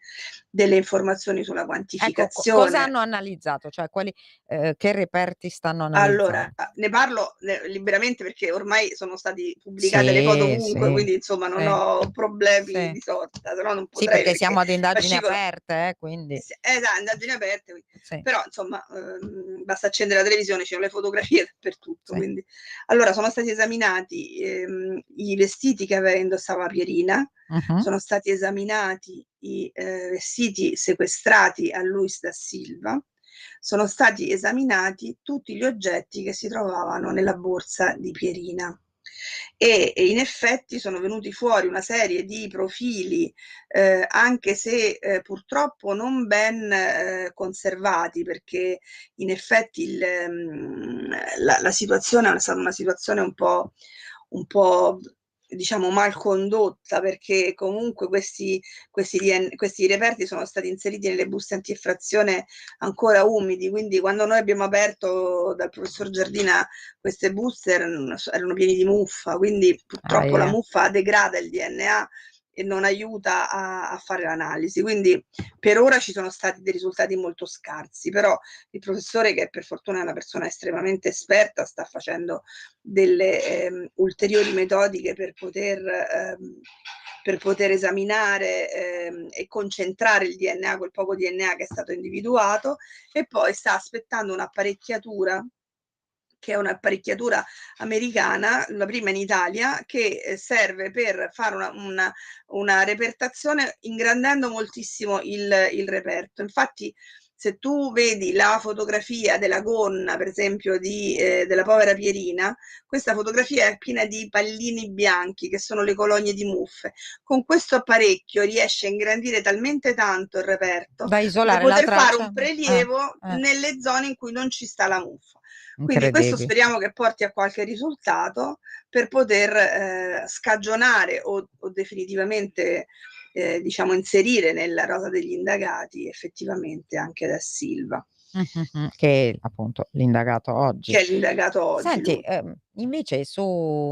delle informazioni sulla quantificazione. Ecco, cosa hanno analizzato? Cioè quali che reperti stanno Allora, analizzando? ne parlo liberamente perché ormai sono stati pubblicate le foto ovunque, quindi insomma non ho problemi di sorta, se no non Sì, potrei, perché siamo ad indagini fascicolo aperte, quindi. esatto, indagini aperte, però insomma basta accendere la televisione, ci sono le fotografie dappertutto, quindi. Allora sono stati esaminati i vestiti che indossava Pierina, sono stati esaminati i vestiti sequestrati a Luis da Silva, sono stati esaminati tutti gli oggetti che si trovavano nella borsa di Pierina e in effetti sono venuti fuori una serie di profili, anche se purtroppo non ben conservati, perché in effetti la situazione è stata una situazione un po' diciamo mal condotta, perché comunque questi reperti sono stati inseriti nelle buste antieffrazione ancora umidi, quindi quando noi abbiamo aperto dal professor Giardina queste buste erano pieni di muffa, quindi purtroppo la muffa degrada il DNA e non aiuta a fare l'analisi, quindi per ora ci sono stati dei risultati molto scarsi, però il professore, che per fortuna è una persona estremamente esperta, sta facendo delle ulteriori metodiche per poter esaminare e concentrare il DNA, quel poco DNA che è stato individuato, e poi sta aspettando un'apparecchiatura che è un'apparecchiatura americana, la prima in Italia, che serve per fare una repertazione ingrandendo moltissimo il reperto. Infatti, se tu vedi la fotografia della gonna, per esempio, della povera Pierina, questa fotografia è piena di pallini bianchi, che sono le colonie di muffe. Con questo apparecchio riesce a ingrandire talmente tanto il reperto da isolare poter la fare traccia. un prelievo nelle zone in cui non ci sta la muffa. Quindi questo speriamo che porti a qualche risultato per poter scagionare o definitivamente diciamo inserire nella rosa degli indagati effettivamente anche da Silva. Che è appunto l'indagato oggi. Che è l'indagato oggi. Senti, invece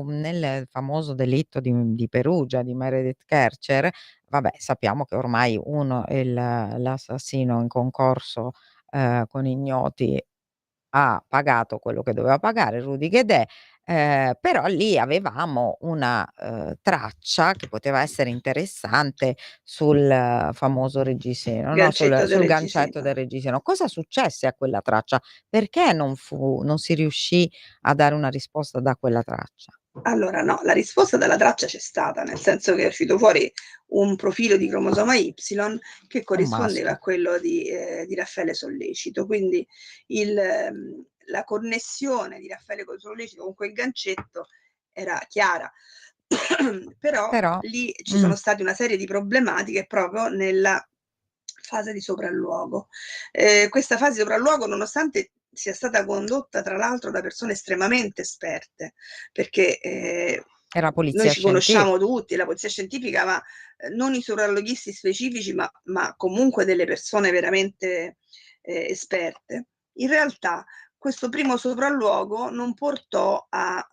nel famoso delitto di Perugia, di Meredith Kercher, vabbè, sappiamo che ormai l'assassino in concorso con ignoti ha pagato quello che doveva pagare, Rudy Guedè, Però lì avevamo una traccia che poteva essere interessante sul famoso reggiseno, no, Gancetto del sul gancetto reggiseno. del reggiseno. Cosa successe a quella traccia? Perché non si riuscì a dare una risposta da quella traccia? Allora no, la risposta dalla traccia c'è stata, nel senso che è uscito fuori un profilo di cromosoma Y che Un corrispondeva maschio. a quello di Raffaele Sollecito. Quindi la connessione di Raffaele Sollecito con quel gancetto era chiara. Però Però lì ci sono state una serie di problematiche proprio nella fase di sopralluogo. Questa fase di sopralluogo, nonostante sia stata condotta tra l'altro da persone estremamente esperte, perché era noi polizia ci conosciamo scientifica. tutti, la polizia scientifica, ma non i sopralloghisti specifici, ma comunque delle persone veramente esperte. In realtà questo primo sopralluogo non portò a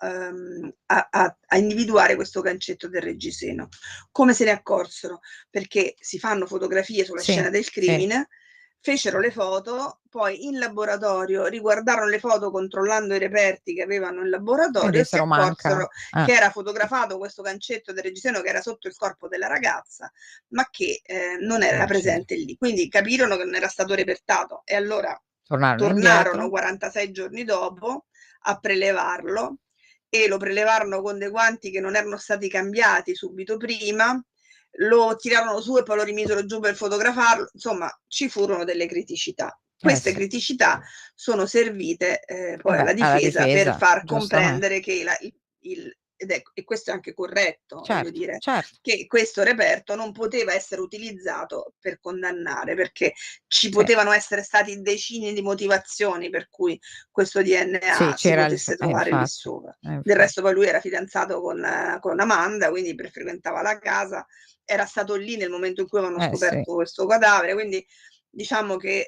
individuare questo gancetto del reggiseno. Come se ne accorsero? Perché si fanno fotografie sulla Sì, scena del sì. crimine, fecero le foto, poi in laboratorio riguardarono le foto controllando i reperti che avevano in E laboratorio e si dissero manca. accorsero che era fotografato questo gancetto del reggiseno che era sotto il corpo della ragazza, ma che non era presente lì. Quindi capirono che non era stato repertato e allora Tornarono tornarono indietro. 46 giorni dopo a prelevarlo e lo prelevarono con dei guanti che non erano stati cambiati subito prima, lo tirarono su e poi lo rimisero giù per fotografarlo. Insomma, ci furono delle criticità. Queste Sì. criticità sono servite poi alla Alla difesa per difesa, far giustamente. comprendere che e questo è anche corretto, voglio Certo, dire, certo. che questo reperto non poteva essere utilizzato per condannare, perché ci Sì. potevano essere stati decine di motivazioni per cui questo Sì, DNA si c'era potesse trovare lì infatti, sopra. Del infatti. resto poi lui era fidanzato con Amanda, quindi frequentava la casa, era stato lì nel momento in cui avevano Sì. scoperto questo cadavere, quindi diciamo che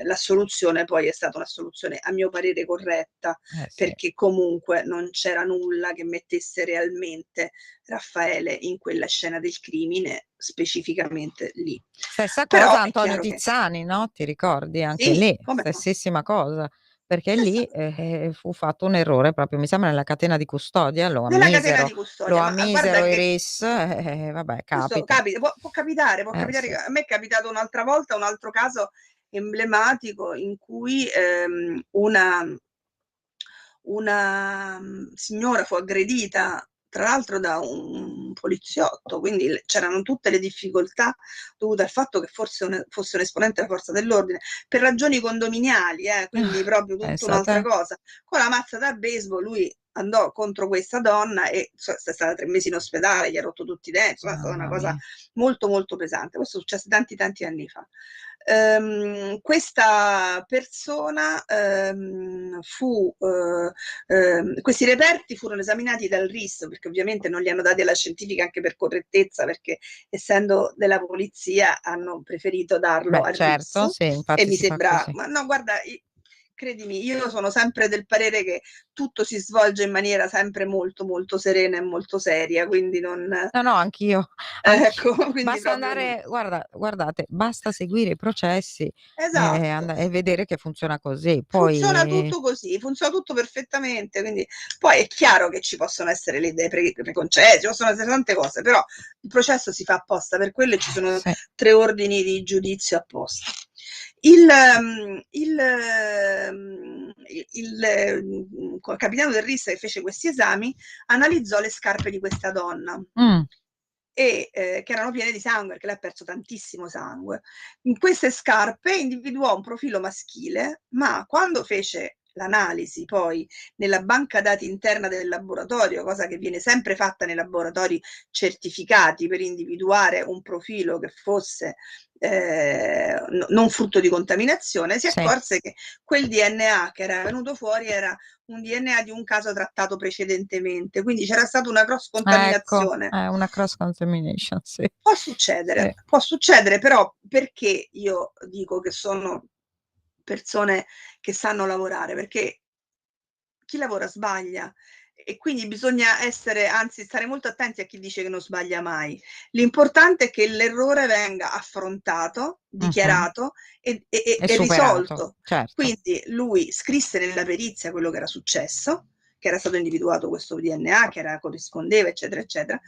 la soluzione poi è stata una soluzione a mio parere corretta, Sì. perché comunque non c'era nulla che mettesse realmente Raffaele in quella scena del crimine, specificamente lì. Stessa Però cosa è Antonio chiaro che Tizzani, no, ti ricordi? Anche sì, lì, come no. stessissima cosa, perché lì, Esatto. fu fatto un errore proprio, mi sembra nella catena di custodia, lo Nella catena di ammisero custodia, ma guarda i che RIS, vabbè questo capita. può capitare, Sì. a me è capitato un'altra volta, un altro caso emblematico in cui una signora fu aggredita tra l'altro da un poliziotto, quindi c'erano tutte le difficoltà dovute al fatto che fosse un esponente della forza dell'ordine, per ragioni condominiali, quindi proprio tutta Pensa un'altra te. cosa. Con la mazza da baseball lui andò contro questa donna e è stata 3 mesi in ospedale, gli ha rotto tutti i denti, insomma è stata una Mamma cosa mia. molto molto pesante. Questo successe tanti anni fa. Questa persona questi reperti furono esaminati dal RIS, perché ovviamente non li hanno dati alla scientifica anche per correttezza, perché essendo della polizia hanno preferito darlo Beh al RIS certo, sì, e infatti mi si fa sembra, così. ma no, guarda, credimi, io sono sempre del parere che tutto si svolge in maniera sempre molto molto serena e molto seria, quindi non No, anch'io, ecco, quindi basta proprio andare guardate, basta seguire i processi esatto. e vedere che funziona così. Funziona Poi tutto così, funziona tutto perfettamente, quindi poi è chiaro che ci possono essere le idee preconcette, ci possono essere tante cose, però il processo si fa apposta per quello e ci sono sì. 3 ordini di giudizio apposta. Il capitano del RIS che fece questi esami analizzò le scarpe di questa donna e che erano piene di sangue, perché lei ha perso tantissimo sangue. In queste scarpe individuò un profilo maschile, ma quando fece l'analisi poi nella banca dati interna del laboratorio, cosa che viene sempre fatta nei laboratori certificati per individuare un profilo che fosse non frutto di contaminazione, si Sì. accorse che quel DNA che era venuto fuori era un DNA di un caso trattato precedentemente, quindi c'era stata una cross Ecco, contaminazione. una cross contamination, sì. Può Sì. succedere, però perché io dico che sono persone che sanno lavorare? Perché chi lavora sbaglia e quindi bisogna anzi stare molto attenti a chi dice che non sbaglia mai. L'importante è che l'errore venga affrontato, dichiarato e superato, risolto. certo. Quindi lui scrisse nella perizia quello che era successo, che era stato individuato questo DNA, che corrispondeva, eccetera, eccetera.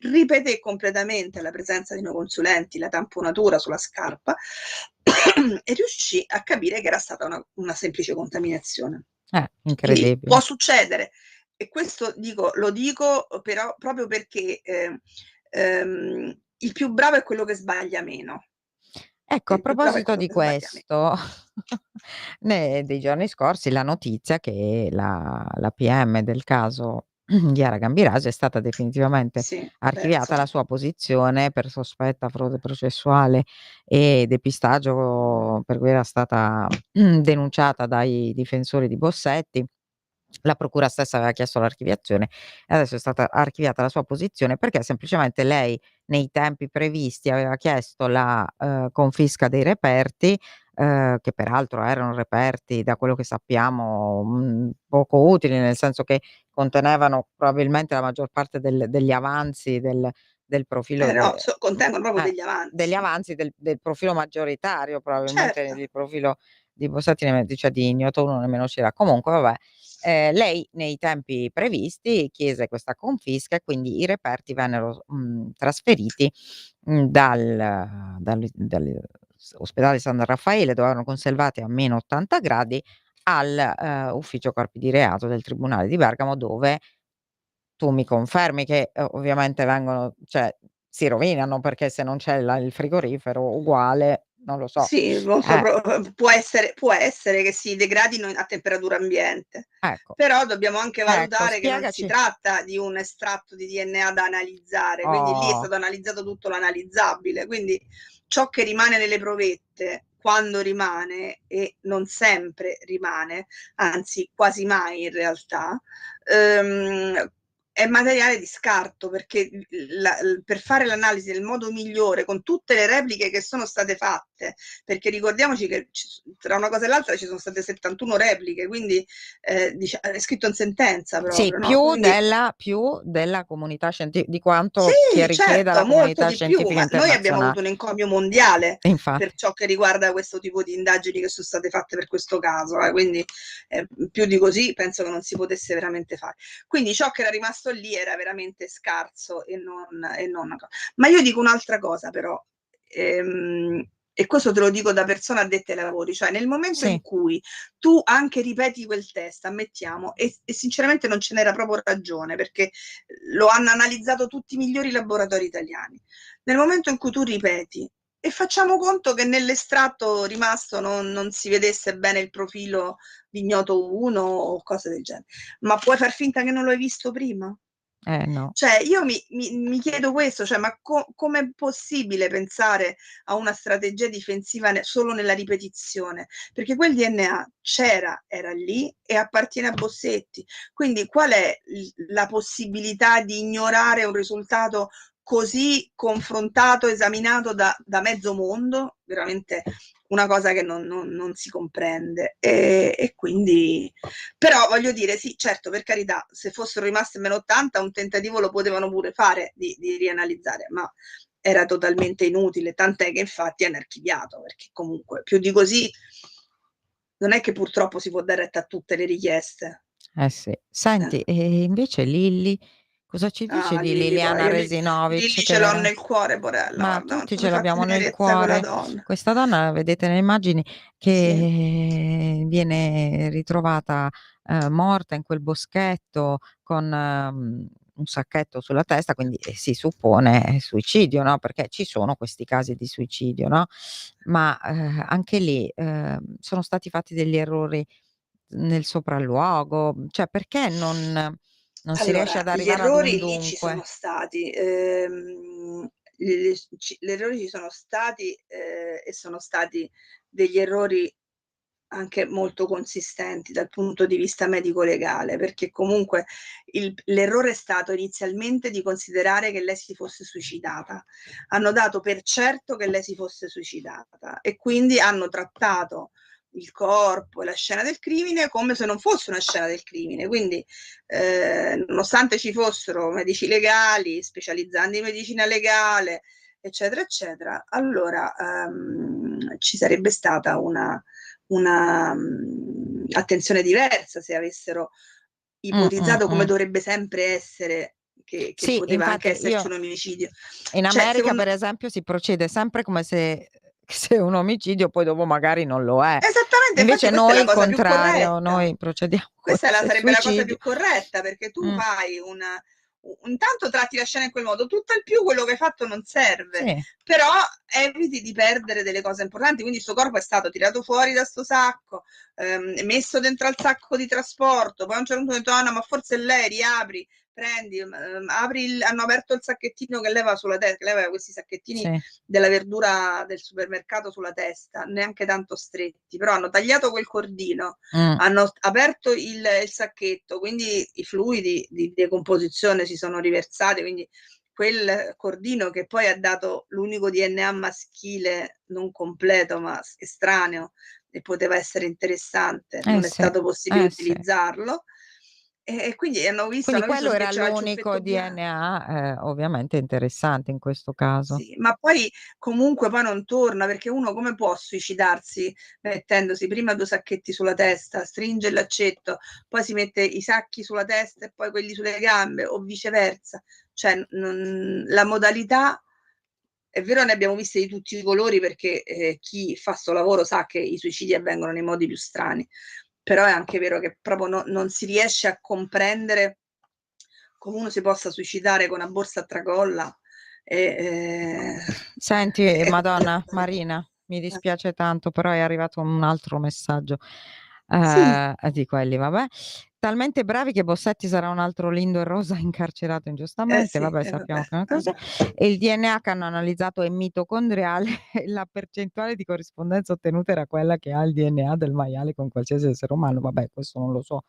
Ripeté completamente alla presenza di noi consulenti la tamponatura sulla scarpa e riuscì a capire che era stata una semplice contaminazione. Incredibile. Quindi può succedere, e questo lo dico però proprio perché il più bravo è quello che sbaglia meno. Ecco, a proposito di questo, dei giorni scorsi la notizia che la PM del caso Chiara Gambirasi è stata definitivamente archiviata la sua posizione per sospetta frode processuale e depistaggio per cui era stata denunciata dai difensori di Bossetti. La procura stessa aveva chiesto l'archiviazione e adesso è stata archiviata la sua posizione perché semplicemente lei nei tempi previsti aveva chiesto la confisca dei reperti, che peraltro erano reperti, da quello che sappiamo, poco utili, nel senso che contenevano probabilmente la maggior parte degli avanzi del profilo No, contengono proprio degli avanzi. Del profilo maggioritario, probabilmente Certo. il profilo di Bossetti cioè di ignoto uno nemmeno c'era. Comunque vabbè, lei nei tempi previsti chiese questa confisca e quindi i reperti vennero trasferiti dall'ospedale San Raffaele, dove erano conservati a -80 gradi, al ufficio corpi di reato del Tribunale di Bergamo, dove tu mi confermi che ovviamente cioè si rovinano, perché se non c'è il frigorifero uguale, non lo so. Sì, può essere che si degradino a temperatura ambiente. Ecco. Però dobbiamo anche valutare che non si spiegaci. tratta di un estratto di DNA da analizzare, quindi lì è stato analizzato tutto l'analizzabile, quindi ciò che rimane nelle provette, quando rimane, e non sempre rimane, anzi quasi mai in realtà, è materiale di scarto, perché per fare l'analisi nel modo migliore, con tutte le repliche che sono state fatte, perché ricordiamoci che tra una cosa e l'altra ci sono state 71 repliche, quindi è scritto in sentenza proprio. Sì, no? più Quindi, della comunità scientifica, di quanto sì, richieda la certo, molto comunità di più, scientifica ma noi abbiamo internazionale. avuto un encomio mondiale Infatti. per ciò che riguarda questo tipo di indagini che sono state fatte per questo caso, quindi più di così penso che non si potesse veramente fare. Quindi ciò che era rimasto lì era veramente scarso e non. Ma io dico un'altra cosa però, e questo te lo dico da persona addetta ai lavori, cioè nel momento in cui tu anche ripeti quel test, ammettiamo, e sinceramente non ce n'era proprio ragione, perché lo hanno analizzato tutti i migliori laboratori italiani, nel momento in cui tu ripeti e facciamo conto che nell'estratto rimasto non si vedesse bene il profilo di ignoto 1 o cose del genere, ma puoi far finta che non lo hai visto prima? No. Cioè io mi chiedo questo, cioè ma com'è possibile pensare a una strategia difensiva solo nella ripetizione? Perché quel DNA c'era, era lì e appartiene a Bossetti. Quindi qual è la possibilità di ignorare un risultato così confrontato, esaminato da mezzo mondo? Veramente una cosa che non si comprende, e quindi, però voglio dire, sì, certo, per carità, se fossero rimaste meno 80 un tentativo lo potevano pure fare di rianalizzare, ma era totalmente inutile, tant'è che infatti hanno archiviato, perché comunque più di così non è che purtroppo si può dare retta a tutte le richieste. Sì. Senti, e invece Lilli, cosa ci dici di Lilli, Liliana Lilli Resinovic? ce l'ho nel cuore, porella, Ma guarda, tutti quanto ce mi fa l'abbiamo nel tenerezza quella cuore. donna. Questa donna, vedete nelle immagini, che viene ritrovata morta in quel boschetto con un sacchetto sulla testa, quindi si suppone suicidio, no, perché ci sono questi casi di suicidio, no, ma anche lì sono stati fatti degli errori nel sopralluogo, cioè perché non si riesce Allora, ad gli arrivare ad un errori lì ci sono dunque? stati, gli errori ci sono stati, e sono stati degli errori anche molto consistenti dal punto di vista medico-legale, perché comunque l'errore è stato inizialmente di considerare che lei si fosse suicidata. Hanno dato per certo che lei si fosse suicidata e quindi hanno trattato il corpo e la scena del crimine come se non fosse una scena del crimine. Quindi, nonostante ci fossero medici legali, specializzandi in medicina legale, eccetera, eccetera, allora ci sarebbe stata una attenzione diversa se avessero ipotizzato come dovrebbe sempre essere che Sì, poteva anche infatti esserci io un omicidio. in Cioè, America secondo... per esempio si procede sempre come se è un omicidio, poi dopo magari non lo è. Esattamente, infatti Invece questa è noi la il cosa più contrario, corretta. noi procediamo come Questa se sarebbe la cosa suicidio. più corretta, perché tu fai intanto tratti la scena in quel modo, tutto il più quello che hai fatto non serve, Sì. però eviti di perdere delle cose importanti. Quindi sto corpo è stato tirato fuori da sto sacco, messo dentro al sacco di trasporto, poi a un certo punto ho detto: no, ma forse lei riapri, prendi, apri hanno aperto il sacchettino che leva sulla testa, leva questi sacchettini della verdura del supermercato sulla testa, neanche tanto stretti, però hanno tagliato quel cordino, hanno aperto il sacchetto, quindi i fluidi di decomposizione si sono riversati, quindi quel cordino che poi ha dato l'unico DNA maschile non completo ma estraneo e poteva essere interessante, non è stato possibile utilizzarlo. E quindi hanno visto Quindi quello che era c'era il l'unico ciuffetto bianco. DNA, ovviamente interessante in questo caso. Sì, ma poi comunque poi non torna, perché uno come può suicidarsi mettendosi prima 2 sacchetti sulla testa, stringe il laccetto, poi si mette i sacchi sulla testa e poi quelli sulle gambe o viceversa. Cioè la modalità, è vero, ne abbiamo viste di tutti i colori, perché chi fa sto lavoro sa che i suicidi avvengono nei modi più strani, però è anche vero che proprio non si riesce a comprendere come uno si possa suicidare con una borsa a tracolla. Senti, Madonna Marina, mi dispiace tanto, però è arrivato un altro messaggio di quelli, vabbè. Talmente bravi che Bossetti sarà un altro Lindo e Rosa incarcerato ingiustamente, vabbè, sappiamo che è una cosa. E il DNA che hanno analizzato è mitocondriale e la percentuale di corrispondenza ottenuta era quella che ha il DNA del maiale con qualsiasi essere umano. Vabbè, questo non lo so.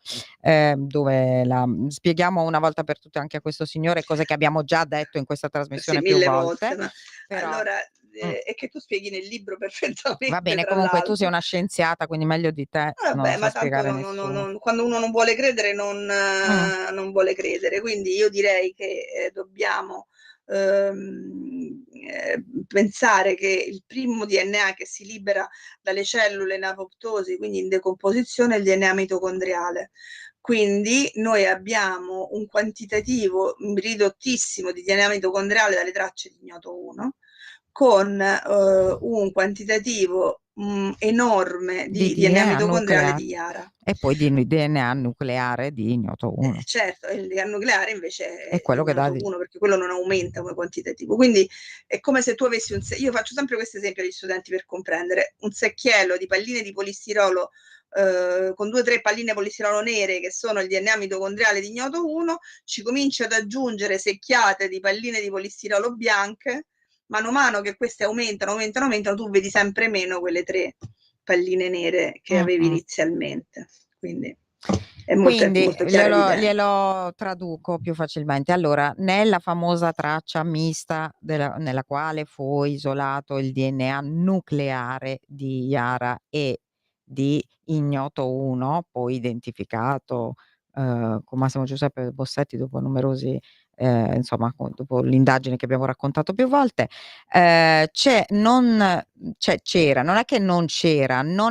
Spieghiamo una volta per tutte anche a questo signore cose che abbiamo già detto in questa trasmissione più volte. Ma però... allora, è che tu spieghi nel libro perfettamente. Va bene, comunque tu sei una scienziata, quindi meglio di te non lo sa spiegare nessuno. Quando uno non vuole credere non vuole credere, quindi io direi che dobbiamo pensare che il primo DNA che si libera dalle cellule in apoptosi, quindi in decomposizione, è il DNA mitocondriale. Quindi noi abbiamo un quantitativo ridottissimo di DNA mitocondriale dalle tracce di ignoto 1, con un quantitativo enorme di DNA mitocondriale di Yara. E poi di DNA nucleare di ignoto 1. Certo, il DNA nucleare invece è quello che dà 1, perché quello non aumenta come quantitativo. Quindi è come se tu avessi io faccio sempre questo esempio agli studenti per comprendere: un secchiello di palline di polistirolo con 2 o 3 palline polistirolo nere, che sono il DNA mitocondriale di ignoto 1, ci cominci ad aggiungere secchiate di palline di polistirolo bianche. Mano a mano che queste aumentano, tu vedi sempre meno quelle 3 palline nere che avevi inizialmente. Quindi è molto chiaro. Glielo traduco più facilmente. Allora, nella famosa traccia mista nella quale fu isolato il DNA nucleare di Yara e di ignoto 1, poi identificato con Massimo Giuseppe Bossetti dopo numerosi dopo l'indagine che abbiamo raccontato più volte, non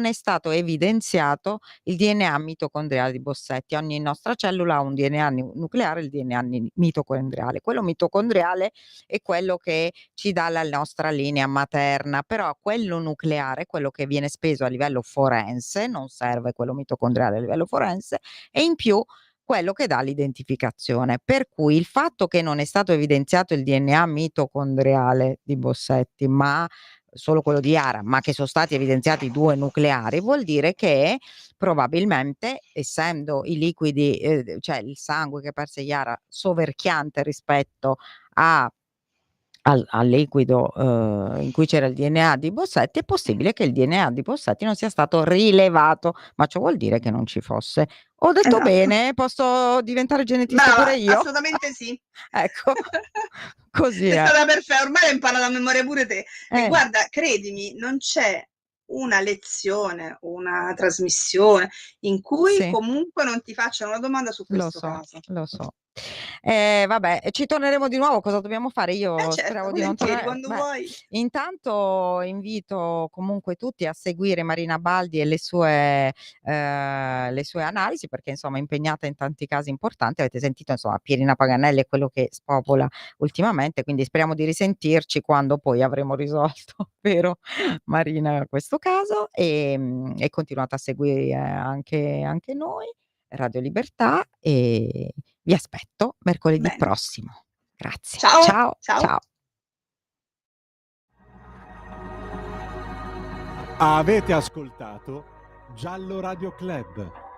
è stato evidenziato il DNA mitocondriale di Bossetti. Ogni nostra cellula ha un DNA nucleare, il DNA mitocondriale. Quello mitocondriale è quello che ci dà la nostra linea materna, però quello nucleare, quello che viene speso a livello forense, non serve quello mitocondriale a livello forense, e in più quello che dà l'identificazione. Per cui il fatto che non è stato evidenziato il DNA mitocondriale di Bossetti, ma solo quello di Yara, ma che sono stati evidenziati 2 nucleari, vuol dire che probabilmente, essendo i liquidi, cioè il sangue che perse Yara soverchiante rispetto al liquido in cui c'era il DNA di Bossetti, è possibile che il DNA di Bossetti non sia stato rilevato, ma ciò vuol dire che non ci fosse. Ho detto bene? Posso diventare genetista pure io? Assolutamente sì. Ecco, così è è. stata perfetta, ormai hai imparato a memoria pure te. E guarda, credimi, non c'è una lezione, una trasmissione in cui Sì. comunque non ti facciano una domanda su Lo questo so, caso. lo so. Vabbè, ci torneremo di nuovo, cosa dobbiamo fare? Io Certo, speravo di non volentieri, tornare. quando Beh, vuoi. intanto invito comunque tutti a seguire Marina Baldi e le sue analisi, perché insomma è impegnata in tanti casi importanti. Avete sentito, insomma, Pierina Paganelli è quello che spopola ultimamente, quindi speriamo di risentirci quando poi avremo risolto, vero Marina, questo caso, e continuate a seguire anche noi, Radio Libertà, e vi aspetto mercoledì Bene. prossimo. Grazie. Ciao, Ciao, ciao. ciao. Avete ascoltato Giallo Radio Club.